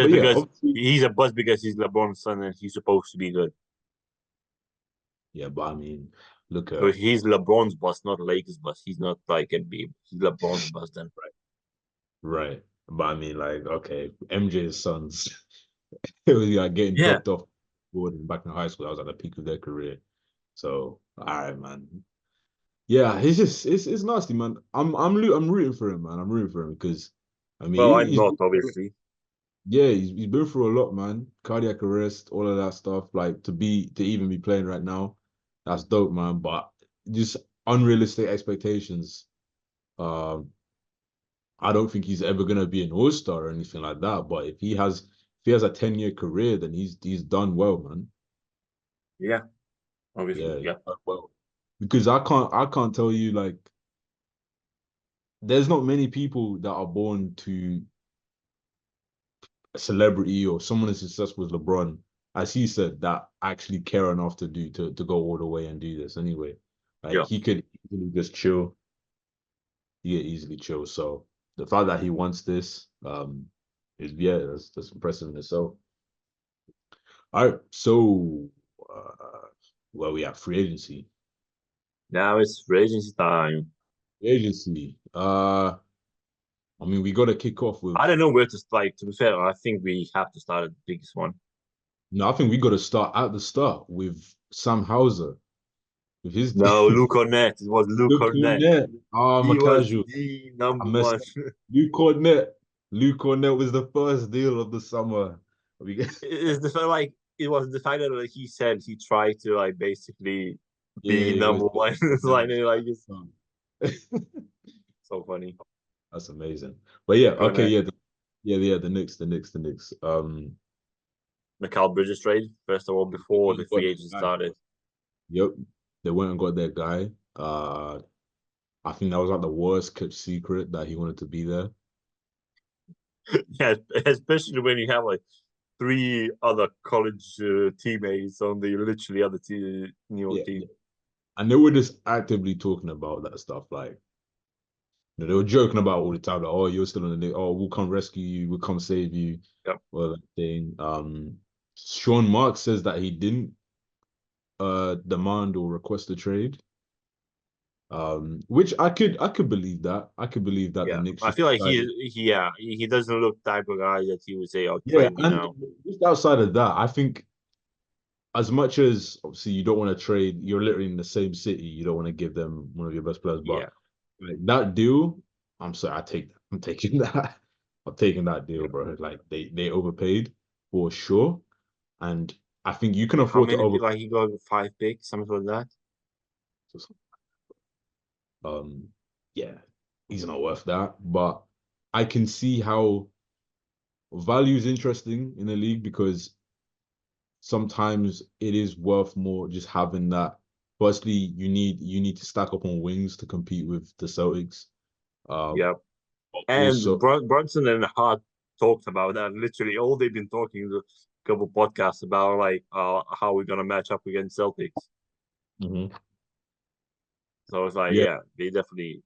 But just yeah, because obviously, he's a bust because he's LeBron's son and he's supposed to be good. yeah. But I mean, look at So he's LeBron's bust, not Lakers bust. He's not like NBA. He's LeBron's bust then. right. But I mean, like, okay, MJ's sons, it was like getting Yeah. dropped off Gordon back in high school. I was at the peak of their career. So, all right, man. Yeah, it's nasty, man. I'm rooting for him, man. I'm rooting for him because I mean Well, I'm he's not obviously. yeah, he's been through a lot, man. Cardiac arrest, all of that stuff. Like to even be playing right now, that's dope, man. But just unrealistic expectations. Um, I don't think he's ever gonna be an all-star or anything like that. But if he has a 10-year career, then he's done well, man. Yeah, obviously. Yeah, he's Yeah. done well. Because I can't tell you like there's not many people that are born to a celebrity or someone as successful as LeBron, as he said, that actually care enough to go all the way and do this anyway. Like Yeah. he could easily just chill. He could easily chill. So the fact that he wants this, is yeah, that's impressive in itself. All right, so well, we have free agency. Now it's free agency time. Free agency. I mean, we got to kick off with. I don't know where to start. To be fair, I think we have to start at the biggest one. No, I think we got to start at the start with Sam Hauser with his No, Luke Cornett. It was Luke Luke Cornett. Cornett. Oh, I'm a He was casual. the I number messed one. up. Luke Cornett. Luke Cornett was the first deal of the summer. We get, It's the fact, like it was the fact that like, he said he tried to like basically yeah, be yeah, number one. It's like down. it's so funny. That's amazing. But yeah, Luke okay, Cornett, yeah, the Knicks. Mikal Bridges trade first of all They before went the and got free their agent guy. started. Yep, they went and got their guy. I think that was like the worst kept secret that he wanted to be there. Yeah, especially when you have like three other college teammates on the literally other New York Yeah, team. yeah. And they were just actively talking about that stuff, like they were joking about all the time, like, oh, you're still on the Knicks. Oh, we'll come rescue you. We'll come save you. Yep. Well, that thing. Sean Marks says that he didn't demand or request a trade. Which I could believe that. I could believe that the Yeah, Knicks I just feel like decided. he doesn't look type of guy that he would say, "Oh, Yeah, trade me and now." just outside of that, I think as much as obviously you don't want to trade, you're literally in the same city. You don't want to give them one of your best players, but Yeah, like that deal, I'm sorry, I'm taking that. I'm taking that deal, yeah. bro. Like they overpaid for sure, and I think you can How afford to many overpay. people? Like he got five picks, something like that. Um, yeah, he's not worth that, but I can see how value is interesting in the league because sometimes it is worth more just having that. Firstly, you need to stack up on wings to compete with the Celtics. Yeah, But and also, Brunson and Hart talked about that. Literally, all they've been talking to a couple podcasts about like how we're gonna match up against Celtics. mhm. So it's like, Yeah, yeah, they definitely.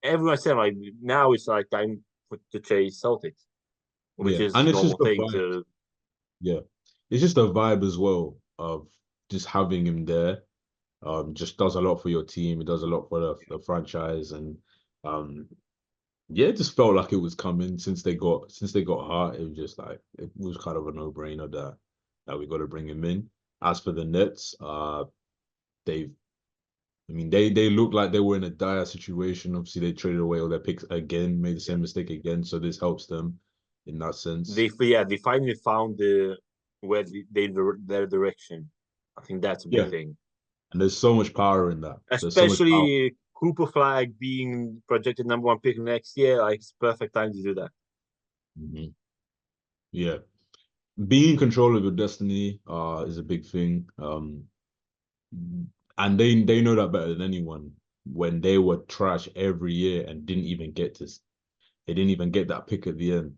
Everyone said like now it's like time to chase Celtics, which yeah, is and a it's just normal a thing vibe. to. Yeah, it's just a vibe as well of just having him there. Just does a lot for your team. It does a lot for the franchise, and um, yeah, it just felt like it was coming since they got hot. It was just like it was kind of a no brainer that we got to bring him in. As for the Nets, they've I mean they look like they were in a dire situation. Obviously, they traded away all their picks again, made the Yeah. same mistake again. So this helps them in that sense. They finally found where their direction. I think that's a big Yeah, thing. and there's so much power in that. There's so much power. Especially Cooper Flag being projected number one pick next year, like it's perfect time to do that. Mhm. Yeah. Being in control of your destiny is a big thing. And they know that better than anyone when they were trash every year and they didn't even get that pick at the end.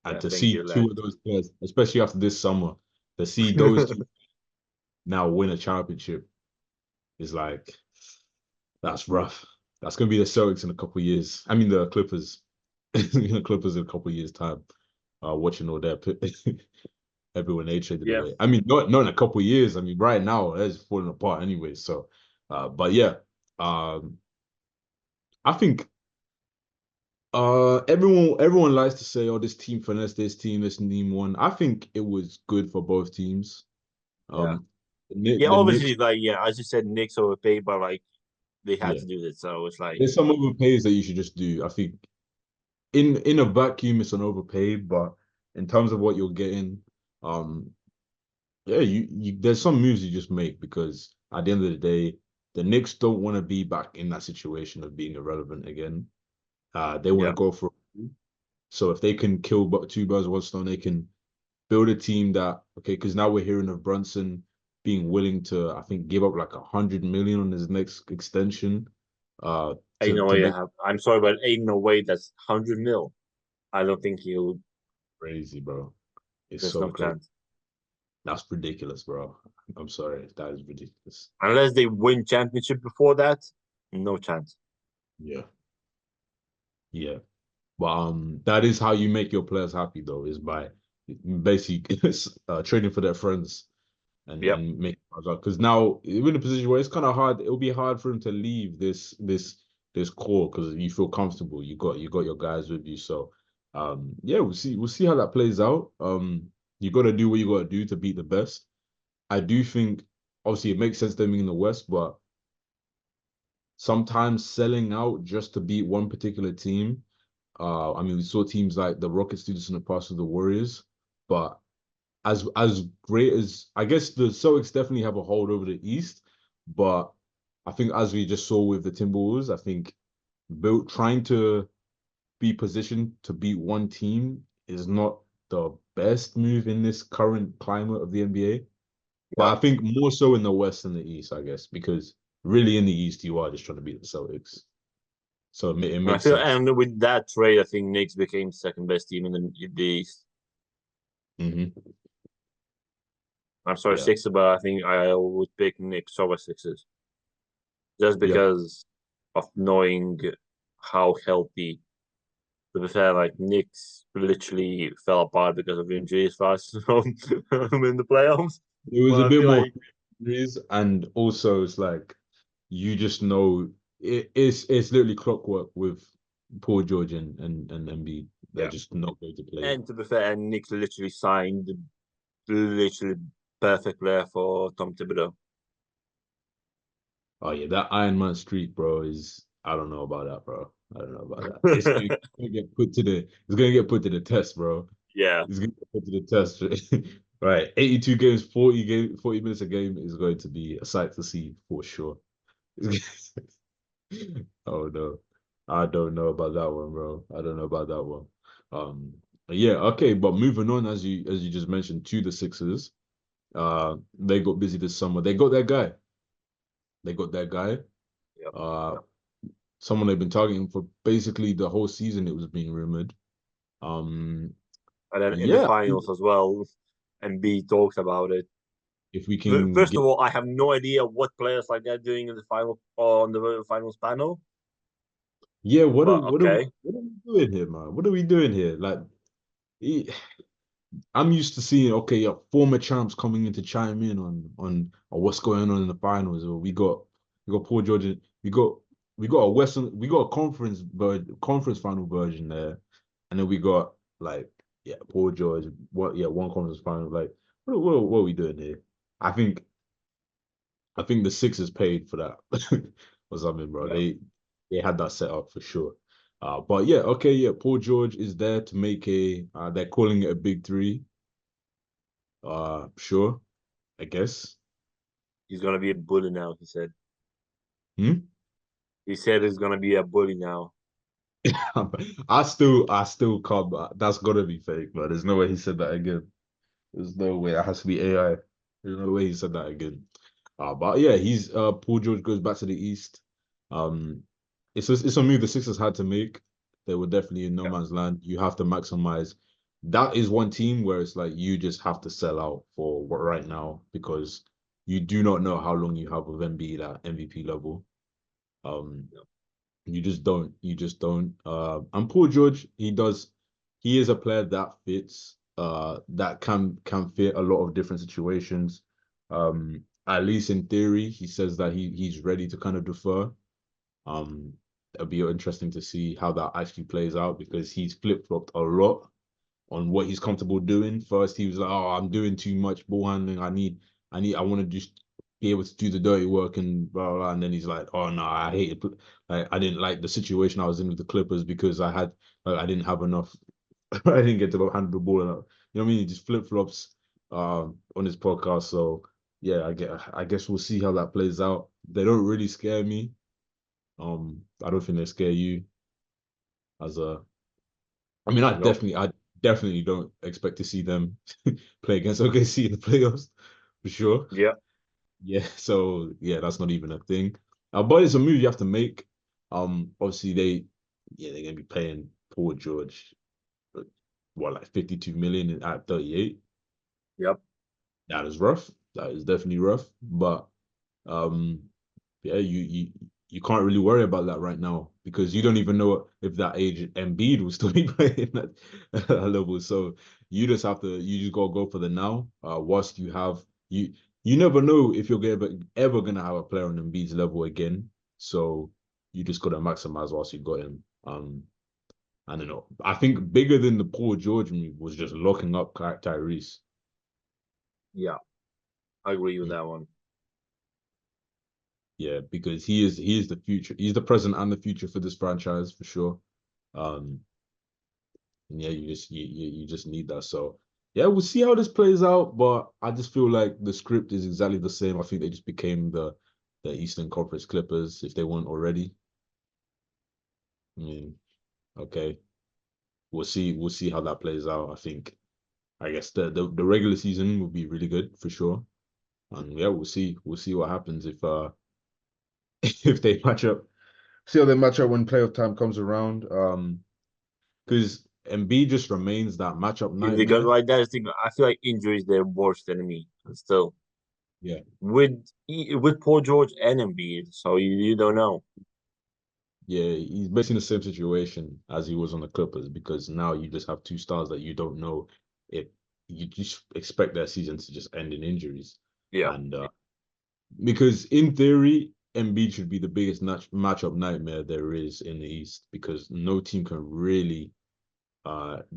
And Yeah, to thank see you, two lad. of those players, especially after this summer, to see those two now win a championship is like that's rough. That's gonna be the Celtics in a couple of years. I mean the Clippers. The Clippers in a couple of years' time. Watching all their everyone they traded Yeah, away. I mean, not in a couple of years. I mean, right now it's falling apart anyway. So but yeah. Um I think everyone likes to say, oh, this team finesse this team won. I think it was good for both teams. yeah, Um yeah. the Knicks, Obviously, like, yeah, as you said, Knicks overpaid, but like they had yeah. to do this, so it's like, There's some overpays that you should just do. I think in a vacuum it's an overpay, but in terms of what you're getting, um, yeah, you there's some moves you just make because at the end of the day, the Knicks don't want to be back in that situation of being irrelevant again. They want to yeah, go for it. So if they can kill two birds with one stone, they can build a team that okay, because now we're hearing of Brunson being willing to, I think, give up like 100 million on his next extension. ain't no To way. make I'm sorry, but ain't no way that's 100 mil. I don't think he'll. crazy, bro. It's There's so no crazy. chance That's ridiculous, bro. I'm sorry. That is ridiculous. unless they win championship before that. No chance. Yeah. Yeah. But that is how you make your players happy though, is by basically trading for their friends Yep. and make because now we're in a position where it's kind of hard. It'll be hard for him to leave this core because you feel comfortable. You got your guys with you. So yeah, we'll see how that plays out. You got to do what you got to do to beat the best. I do think obviously it makes sense them being in the West, but sometimes selling out just to beat one particular team. I mean, we saw teams like the Rockets do this in the past with the Warriors, but as great as I guess the Celtics definitely have a hold over the East, but I think as we just saw with the Timberwolves, I think built trying to be positioned to beat one team is not the best move in this current climate of the NBA. But Yep. I think more so in the West than the East, I guess, because really in the East you are just trying to beat the Celtics. So it And I makes feel, sense. and with that trade, I think Knicks became second best team in the East. Hmm. I'm sorry, Yeah. Sixers, but I think I would pick Knicks over Sixers just Yeah. because of knowing how healthy. To be fair, like Knicks literally fell apart because of injuries for us in the playoffs. It was But a I bit feel more like, injuries, and also it's like you just know it's literally clockwork with Paul George and Embiid. They're yeah. just not going to play. And to be fair, Knicks literally signed literally perfect player for Tom Thibodeau. Oh yeah, that Iron Man streak, bro, is I don't know about that, bro. I don't know about that. It's gonna get put to the test, bro. Yeah. It's gonna get put to the test. Right. 82 games, 40 minutes a game is going to be a sight to see for sure. Oh no. I don't know about that one, bro. I don't know about that one. Um yeah, okay, but moving on as you just mentioned to the Sixers, they got busy this summer. They got that guy. They got that guy. Yep. Uh someone they've been targeting for basically the whole season, it was being rumored. Um And then in the yeah, finals as well, and B talked about it. if we can First get of all, I have no idea what players like that doing in the final or on the finals panel. yeah, But okay, what are we doing here, man? What are we doing here? Like I'm used to seeing okay, former champs coming in to chime in on what's going on in the finals. Or we got Paul George, we got a conference final version there, and then we got like yeah Paul George, one conference final. Like what are we doing here? I think I think the Sixers paid for that or something, bro. yeah, They had that set up for sure. But yeah, okay, yeah. Paul George is there to make a. They're calling it a big three. Sure, I guess. he's gonna be a bully now. He said. Hmm? He said he's gonna be a bully now. I still can't. That's gotta be fake, man. There's no way he said that again. There's no way. It has to be AI. There's no way he said that again. But yeah, he's Paul George goes back to the East. Um, it's a move the Sixers had to make. They were definitely in no Yeah. man's land. You have to maximize. That is one team where it's like you just have to sell out for what right now because you do not know how long you have with Embiid at MVP level. Um, you just don't. You just don't. And Paul George, he is a player that fits. That can fit a lot of different situations. At least in theory, he says that he's ready to kind of defer. It'll be interesting to see how that actually plays out because he's flip-flopped a lot on what he's comfortable doing. First, he was like, "Oh, I'm doing too much ball handling. I want to just be able to do the dirty work and blah, blah, blah." And then he's like, "Oh no, I hate it. Like, I didn't like the situation I was in with the Clippers because I didn't have enough. I didn't get to handle the ball enough. You know what I mean? He just flip flops on his podcast. So yeah, I guess we'll see how that plays out. They don't really scare me. I don't think they scare you as a I mean, Nope. I definitely don't expect to see them play against OKC in the playoffs for sure. Yeah. Yeah, so yeah, that's not even a thing. But it's a move you have to make. Obviously they're gonna be paying Paul George uh, what like 52 million at 38. Yep. That is rough. That is definitely rough. But um, yeah, you can't really worry about that right now because you don't even know if that age Embiid will still be playing at that level. So you just gotta go for the now. Whilst you never know if you're ever gonna have a player on Embiid's level again. So you just gotta maximize whilst you got him. I don't know. I think bigger than the Paul George move was just locking up Tyrese. Yeah. I agree with that one. Yeah, because he is the future. He's the present and the future for this franchise for sure. Um, and yeah, you just need that. So yeah, we'll see how this plays out. But I just feel like the script is exactly the same. I think they just became the Eastern Conference Clippers if they weren't already. I mean, okay, we'll see how that plays out. I guess the regular season will be really good for sure. And yeah, we'll see what happens if if they match up. See how they match up when playoff time comes around. Because Embiid just remains that matchup Because nightmare. like that's the thing. I feel like injuries their worst enemy. And still, Yeah, with Paul George and Embiid, so you don't know. yeah, he's basically in the same situation as he was on the Clippers because now you just have two stars that you don't know if you just expect their season to just end in injuries. Yeah. And because in theory, Embiid should be the biggest matchup nightmare there is in the East because no team can really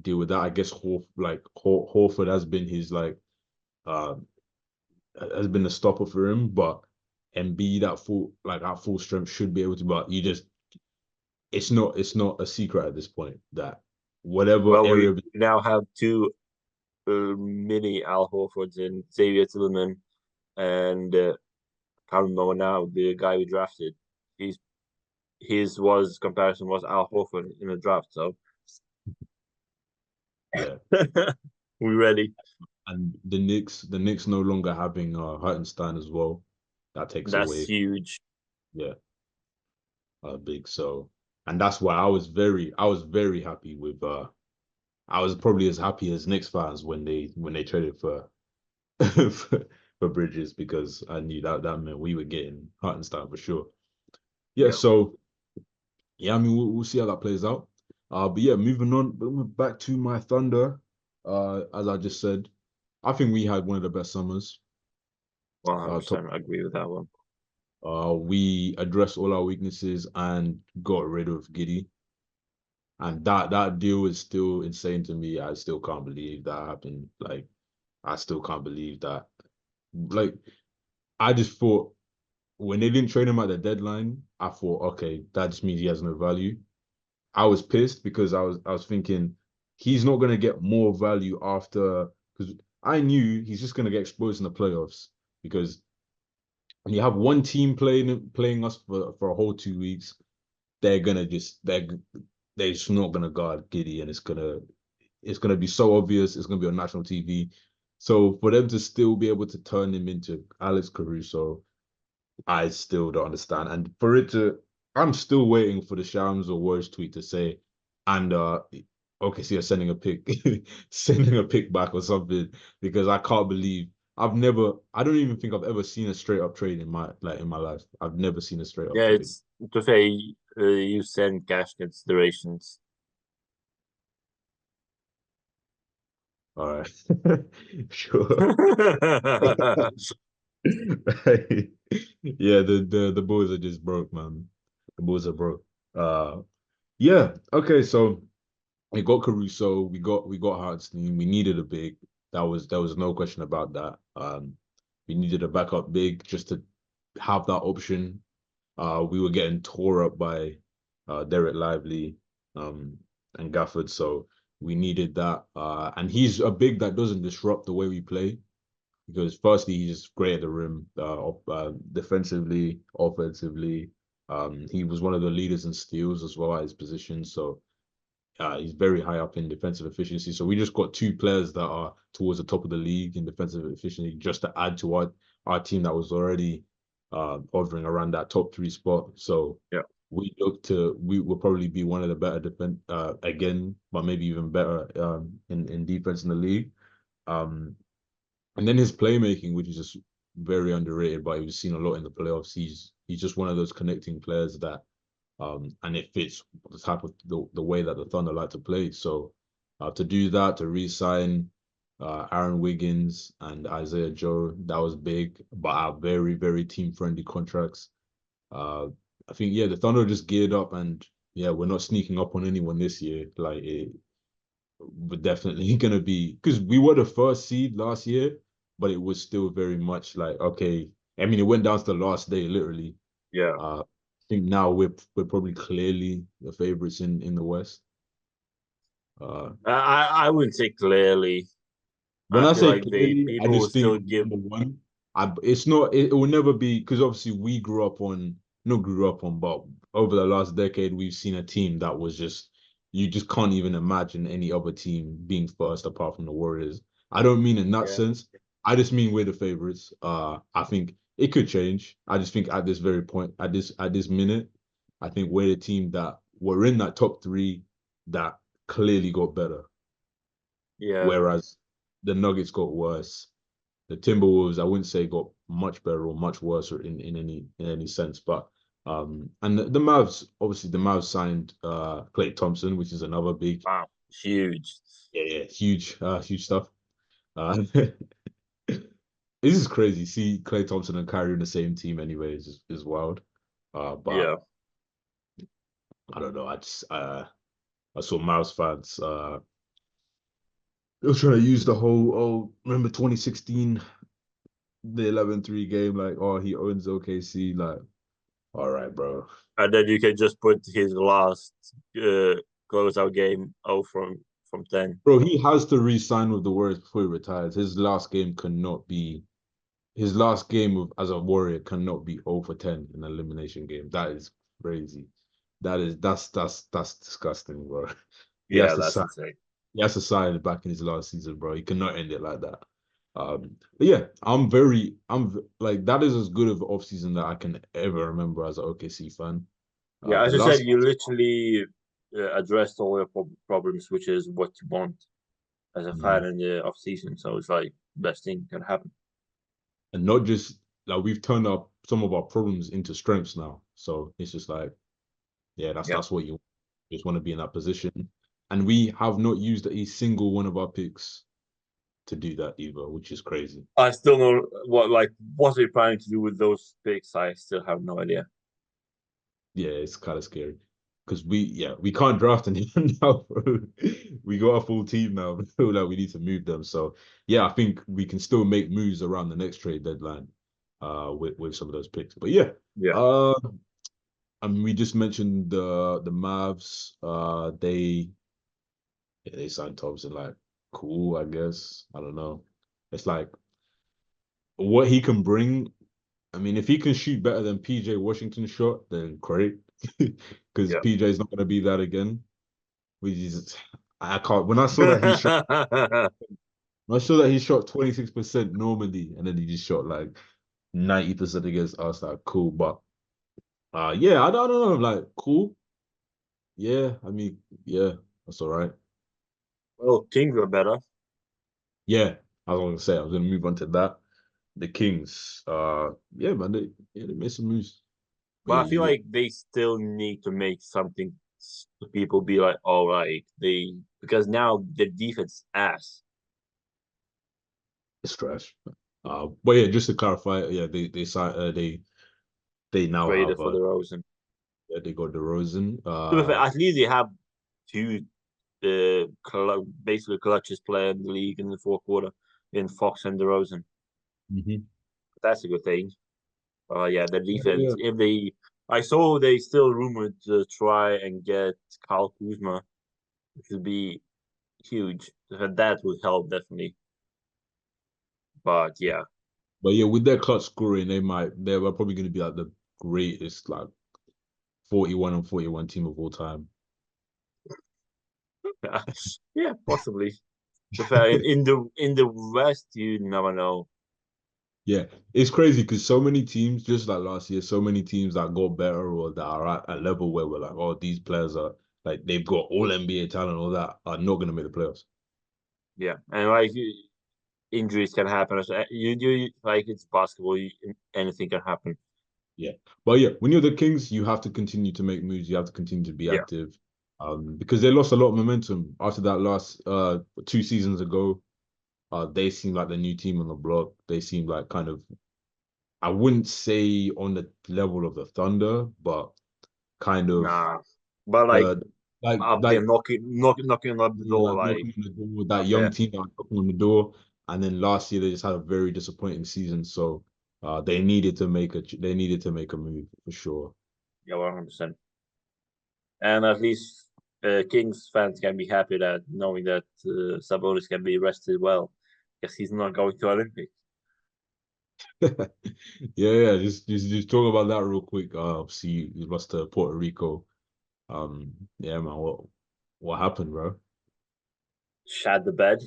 deal with that. I guess Horford has been his uh has been a stopper for him, but Embiid at full strength should be able to. But you just it's not a secret at this point that whatever Well, we area. now have two mini Al Horfords and Xavier Tillman, and can't remember now the guy we drafted. He's his was comparison was Al Horford in the draft. So Yeah, we ready. and the Knicks no longer having Hartenstein as well. That takes That's away, huge. yeah, big. So, and that's why I was very happy with I was probably as happy as Knicks fans when they traded for for Bridges because I knew that meant we were getting Hartenstein for sure. Yeah, Yeah. so yeah, I mean we'll see how that plays out. But yeah, moving on back to my Thunder. As I just said, I think we had one of the best summers. Top, 100% agree with that one. we addressed all our weaknesses and got rid of Giddy, and that deal is still insane to me. I still can't believe that happened. Like, I still can't believe that. Like, I just thought when they didn't trade him at the deadline, I thought, okay, that just means he has no value. I was pissed because I was thinking he's not gonna get more value after because I knew he's just gonna get exposed in the playoffs because when you have one team playing us for a whole 2 weeks, they're gonna just they're just not gonna guard Giddy, and it's gonna be so obvious. It's gonna be on national TV. So for them to still be able to turn him into Alex Caruso, I still don't understand. And for it to, I'm still waiting for the Shams or Words tweet to say, and okay, so you're sending a pic, sending a pic back or something, because I can't believe I don't even think I've ever seen a straight up trade in my life. I've never seen a straight up Yeah, trade. it's to say you send cash considerations. All right, sure. Yeah, the Bulls are just broke, man. The Bulls are broke. Yeah. Okay, so we got Caruso, we got Hartenstein. We needed a big. There was no question about that. We needed a backup big just to have that option. We were getting tore up by Derek Lively and Gafford, so we needed that. And he's a big that doesn't disrupt the way we play because firstly he's just great at the rim, defensively, offensively. He was one of the leaders in steals as well at his position, so he's very high up in defensive efficiency. So we just got two players that are towards the top of the league in defensive efficiency, just to add to our team that was already hovering around that top three spot. So Yeah. we will probably be one of the better defense again, but maybe even better in defense in the league. Um, and then his playmaking, which is just very underrated, but he was seen a lot in the playoffs. He's just one of those connecting players that and it fits the type of the way that the Thunder like to play. So to do that, to re-sign Aaron Wiggins and Isaiah Joe, that was big, but are very, very team-friendly contracts. Uh, I think yeah, the Thunder just geared up, and yeah, we're not sneaking up on anyone this year. Like we're definitely gonna be because we were the first seed last year, but it was still very much like okay. I mean, it went down to the last day, literally. Yeah. I think now we're probably clearly the favorites in the West. I wouldn't say clearly. When I I feel say like the clearly, I people will just think still give. number one, it's not it will never be because obviously we grew up on not grew up on, but over the last decade we've seen a team that was just you just can't even imagine any other team being first apart from the Warriors. I don't mean in that Yeah. sense. I just mean we're the favorites. I think it could change. I just think at this very point, at this minute, I think we're the team that we're in that top three that clearly got better. Yeah. Whereas the Nuggets got worse. The Timberwolves, I wouldn't say got much better or much worse or in any sense, but and the Mavs, obviously the Mavs signed Klay Thompson, which is another big, Wow. Huge. yeah, huge stuff. This is crazy. See Klay Thompson and Kyrie in the same team anyway is wild. But Yeah. I don't know. I saw Mavs fans they were trying to use the whole remember 2016 the 11-3 game like he owns OKC like all right bro. And then you can just put his last closeout game from 10. Bro, he has to re-sign with the Warriors before he retires. His last game as a Warrior cannot be 0 for 10 in an elimination game. That is crazy. That's disgusting, bro. He has Yeah, to that's sign. insane. He has to sign it back in his last season, bro. He cannot end it like that. But yeah, like that is as good of off season that I can ever remember as an OKC fan. Yeah, The as I said, last you literally addressed all your problems, which is what you want as a Mm. fan in the off season. So it's like best thing can happen. And not just like we've turned up some of our problems into strengths now. So it's just like, yeah, that's Yeah. that's what you just want to be in that position. And we have not used a single one of our picks to do that either, which is crazy. I still know what are you planning to do with those picks? I still have no idea. Yeah, it's kind of scary. Because we can't draft anyone now, bro. We got a full team now. We feel like we need to move them. So yeah, I think we can still make moves around the next trade deadline, with some of those picks. But yeah, Yeah. uh, I mean, we just mentioned the Mavs. They signed Thompson. Like, cool, I guess. I don't know. It's like what he can bring. I mean, if he can shoot better than PJ Washington shot, then great. Because Yeah. PJ is not going to be that again. which is I can't. When I saw that he shot, when I saw that he shot 26% normally, and then he just shot like 90% against us. Like cool, but yeah, I don't know. Like cool, yeah. I mean, yeah, that's all right. Well, Kings were better. Yeah, I was gonna say I was gonna move on to that. The Kings, yeah, man, they made some moves. But But yeah, I feel you like they still need to make something to people be like, all right, they because now the defense ass it's trash. But yeah, just to clarify, yeah, they now traded have for the Rosen. yeah, they got DeRozan. To be fair, at least they have two basically clutchest player in the league in the fourth quarter in Fox and DeRozan. Mhm. That's a good thing. Yeah, the Yeah, defense. If they, I saw they still rumored to try and get Kyle Kuzma, which would be huge. That would help definitely. But yeah, but yeah, with their clutch scoring, they're probably going to be like the greatest like 41 and 41 team of all time. yeah, possibly. To be fair, in the West, you never know. Yeah, it's crazy because so many teams, just like last year, so many teams that got better or that are at a level where we're like, oh, these players are like they've got all NBA talent, all that are not going to make the playoffs. Yeah, and like injuries can happen. You like it's basketball. Anything can happen. Yeah. But yeah, when you're the Kings, you have to continue to make moves. You have to continue to be Yeah, active. Because they lost a lot of momentum after that last 2 seasons ago. They seemed like the new team on the block. They seemed like kind of I wouldn't say on the level of the Thunder, but kind of nah. But like the like up there, like knocking on the yeah, door, like like knocking on the door, that up young there. team that was knocking on the door. And then last year they just had a very disappointing season. So they needed to make a move for sure. Yeah, 100%. And at least Kings fans can be happy that knowing that Sabonis can be rested well, because he's not going to Olympics. Yeah. Just talk about that real quick. See, you lost to Puerto Rico. Yeah, man. What happened, bro? Shat the bed.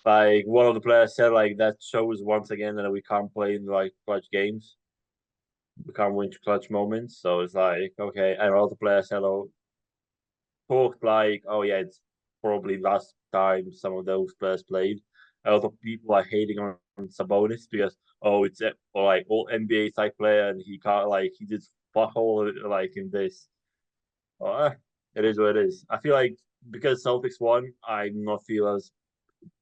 Like one of the players said, like that shows once again that we can't play in like clutch games. We can't win clutch moments. So it's like okay, and all the players said, oh, talked like, oh yeah, it's probably last time some of those players played. A lot of people are hating on Sabonis because oh, it's or like all NBA type player and he can't like he did fuck all like in this. Uh, it is what it is. I feel like because Celtics won, I'm not feel as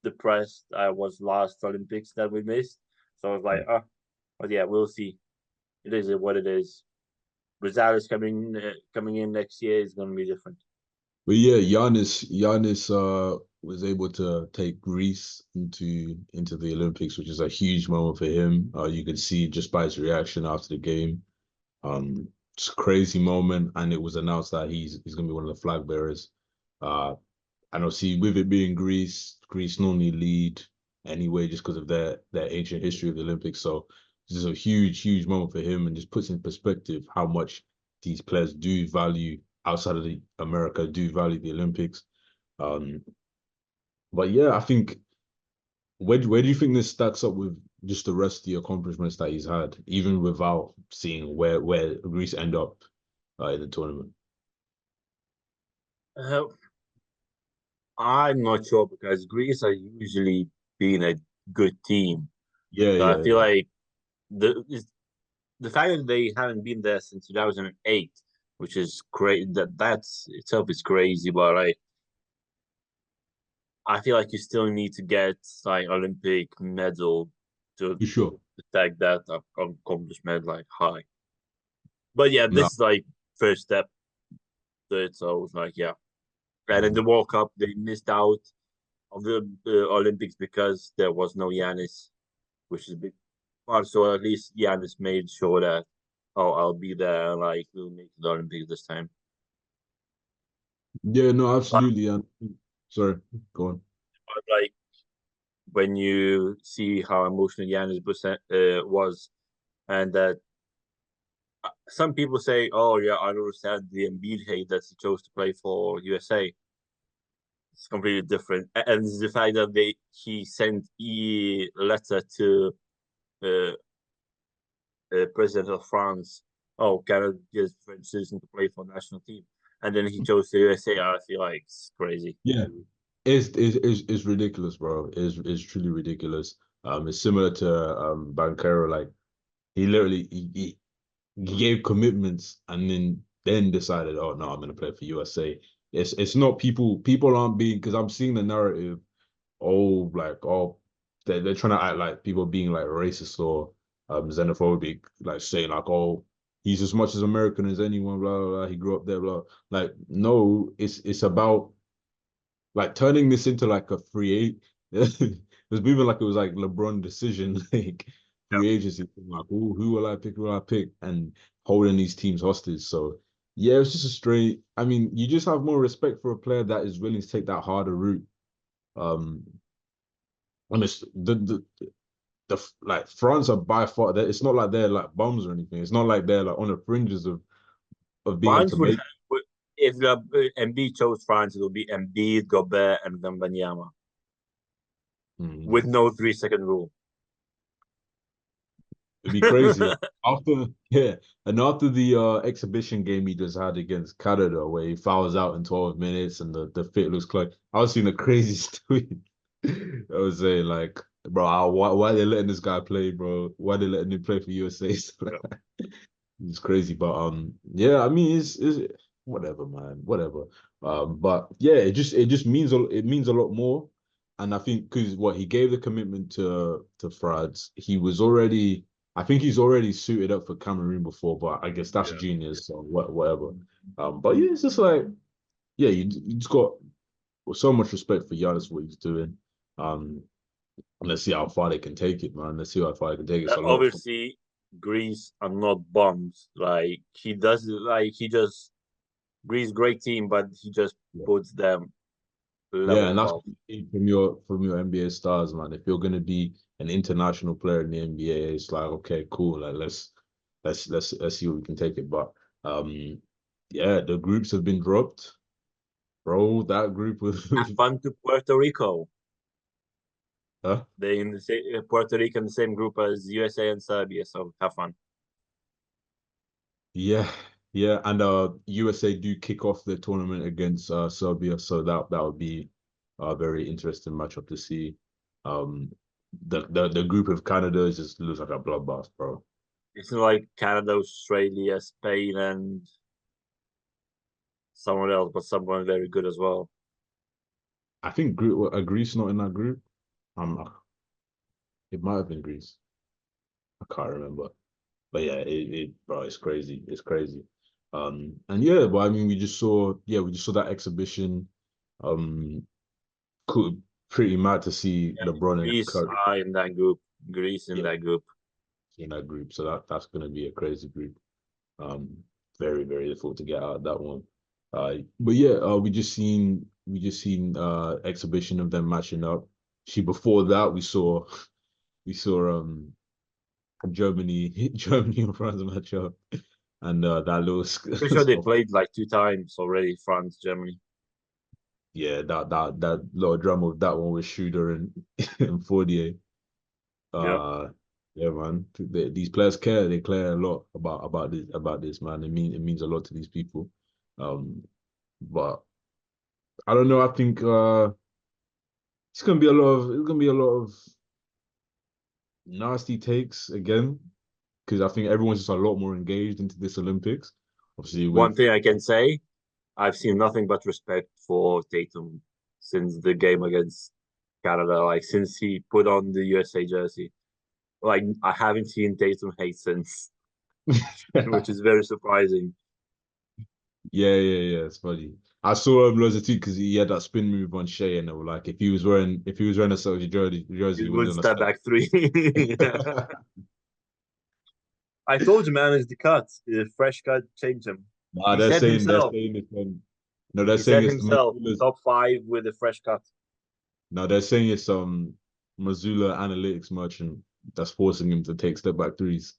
depressed I was last Olympics that we missed. So I was like, but yeah, we'll see. It is what it is. Rosales coming in next year is going to be different. But yeah, Giannis was able to take Greece into the Olympics, which is a huge moment for him. You could see just by his reaction after the game. It's a crazy moment, and it was announced that he's gonna be one of the flag bearers. Uh, and obviously with it being Greece, Greece normally lead anyway just because of their ancient history of the Olympics. So this is a huge moment for him, and just puts in perspective how much these players do value outside of the America do value the Olympics. Um, but yeah, I think where do you think this stacks up with just the rest of the accomplishments that he's had, even without seeing where Greece end up in the tournament? Uh, I'm not sure because Greece are usually being a good team. Yeah, So I yeah, feel yeah, like the fact that they haven't been there since 2008, which is great. That's itself is crazy, but like I feel like you still need to get like Olympic medal to for sure. tag that accomplishment like high. But yeah, No, this is like first step to it. So it's like yeah, and in mhm. the World Cup they missed out of the Olympics because there was no Yanis, which is a big part. So at least Giannis made sure that oh I'll be there, like we'll make the Olympics this time. Yeah, no, But, absolutely. And sorry, go on. but like when you see how emotional Giannis was and that some people say, "Oh yeah, I don't understand the Embiid hate that he chose to play for USA." It's completely different, and the fact that he sent a letter to uh, president of France, "Oh, cannot get French citizen to play for national team," and then he chose the USA. I feel like it's crazy. Yeah, it's ridiculous, bro. It's truly ridiculous. It's similar to Banquero. Like he literally he gave commitments and then decided, oh no, I'm gonna play for USA. It's not people aren't being because I'm seeing the narrative. Oh, like they're trying to act like people being like racist or xenophobic, like saying like, oh, he's as much as American as anyone, blah blah blah. He grew up there, blah. Like, no, it's about like turning this into like a free eight. It was moving like it was like LeBron decision, like Yep. free agency, like who will I pick, who will I pick, and holding these teams hostage. So yeah, it's just a straight. I mean, you just have more respect for a player that is willing to take that harder route. Um, and it's the like France are by far. It's not like they're like bums or anything. It's not like they're like on the fringes of being able France to would make. have, if Embiid chose France, it would be Embiid, Gobert, and Wembanyama Mhm. with no 3 second rule. It'd be crazy. After yeah, and after the exhibition game he just had against Canada, where he fouls out in 12 minutes and the fit looks clean. I was seeing the craziest tweet. I was saying like, bro, why they letting this guy play, bro? Why they letting him play for USA? It's crazy, but yeah, I mean, it's whatever, man, whatever. But yeah, it just means a lot more, and I think because what he gave the commitment to France, he was already, I think he's already suited up for Cameroon before, but I guess that's Yeah. genius, so whatever. But yeah, it's just like yeah, you just got so much respect for Giannis what he's doing. Um, and let's see how far they can take it, man. Let's see how far they can take it. It's a lot of fun. Obviously, Greece are not bums. Like he does, like he just Greece great team, but he just Yeah. puts them Yeah, level and that's above. from your NBA stars, man. If you're gonna be an international player in the NBA, it's like okay, cool. Like let's see what we can take it. But yeah, the groups have been dropped, bro. That group was Have fun to Puerto Rico. huh? They in the same Puerto Rico in the same group as USA and Serbia, so have fun. Yeah, yeah, and USA do kick off the tournament against Serbia, so that would be a very interesting matchup to see. Um, the group of Canada just looks like a bloodbath, bro. It's not like Canada, Australia, Spain, and someone else, but someone very good as well. I think Greece not in that group. It might have been Greece. I can't remember. But yeah, bro, it's crazy. It's crazy. And yeah, but I mean, we just saw that exhibition. Um, cool, pretty mad to see Yeah, LeBron and Greece Curry, are in that group. Greece in yeah, that group. in that group. So that's gonna be a crazy group. Um, very, very difficult to get out of that one. But yeah, we just seen exhibition of them matching up. See, before that, we saw Germany Germany and France matchup, and that little Pretty sure they played like 2 times already, France, Germany. yeah, that little drama of that one with Shooter and and Fournier. Yeah. Uh, yeah, man. These players care. They care a lot about this, man. It means a lot to these people. Um, but I don't know. I think it's gonna be a lot of nasty takes again because I think everyone's just a lot more engaged into this Olympics. Obviously, One with thing I can say, I've seen nothing but respect for Tatum since the game against Canada. Like since he put on the USA jersey. Like I haven't seen Tatum hate since, which is very surprising. yeah. It's funny. I saw loads of tweets because he had that spin move on Shea, and they were like, if he was wearing a Celtics jersey, he It would would do on a step step. back three. I told you, man, it's the cut. The fresh cut changed him. Nah, He they're said saying they're himself. saying it's no, they're He saying said it's the himself, Missoula's top five with a fresh cut. no, they're saying it's Missoula analytics merchant that's forcing him to take step back threes.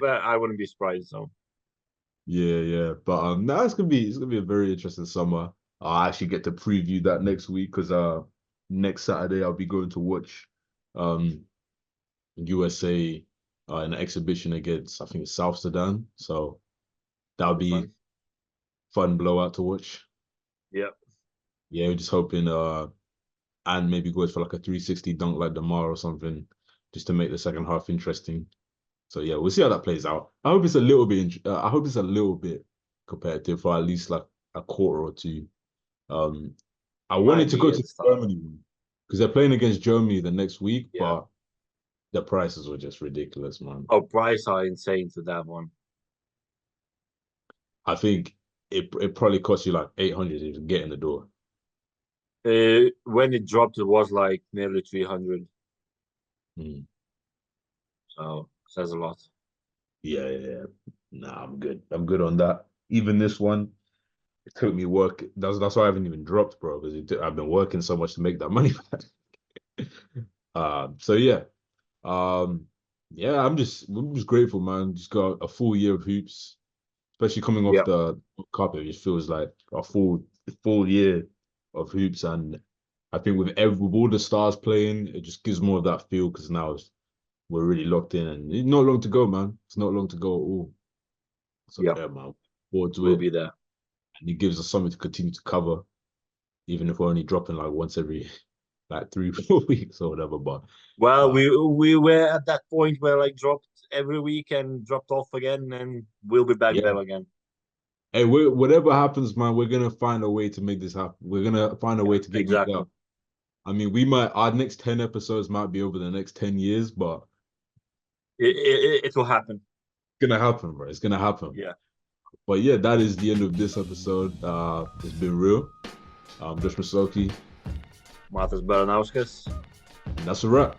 But I wouldn't be surprised. So Yeah. But no, it's gonna be a very interesting summer. I actually get to preview that next week because next Saturday I'll be going to watch um USA in an exhibition against I think it's South Sudan. So that'll that'll be be fun. fun blowout to watch. Yeah. Yeah, we're just hoping and maybe goes for like a 360 dunk like Demar or something, just to make the second half interesting. So yeah, we'll see how that plays out. I hope it's a little bit. I hope it's a little bit competitive for at least like a quarter or two. Um, I wanted Might to be go at to the start. Germany because they're playing against Germany the next week, Yeah. but the prices were just ridiculous, man. Oh, price are insane for that one. I think it probably cost you like 800 to get in the door. When it dropped, it was like nearly 300. Mm. So says a lot. Yeah. Nah, I'm good. I'm good on that. Even this one, it took me work. That's why I haven't even dropped, bro, because I've been working so much to make that money back. So yeah. Um, yeah, I'm just grateful, man. Just got a full year of hoops, especially coming off Yeah. the cup. It just feels like a full year of hoops, and I think with all the stars playing, it just gives more of that feel because now we're really locked in, and it's not long to go, man. It's not long to go at all. So Yeah. yeah, man, forward to We'll it, be there. and it gives us something to continue to cover, even if we're only dropping like once every like 3 4 weeks or whatever. But Well, uh, we were at that point where like dropped every week and dropped off again, and we'll be back yeah. there again. Hey, whatever happens, man, we're gonna find a way to make this happen. We're gonna find a Yeah, way to get you exactly. out. I mean, we might our next 10 episodes might be over the next 10 years, but It will happen. it's gonna happen, bro. It's gonna happen. Yeah. But yeah, that is the end of this episode. It's been real. Josh Masoki, Matas Baranauskas. and that's a wrap.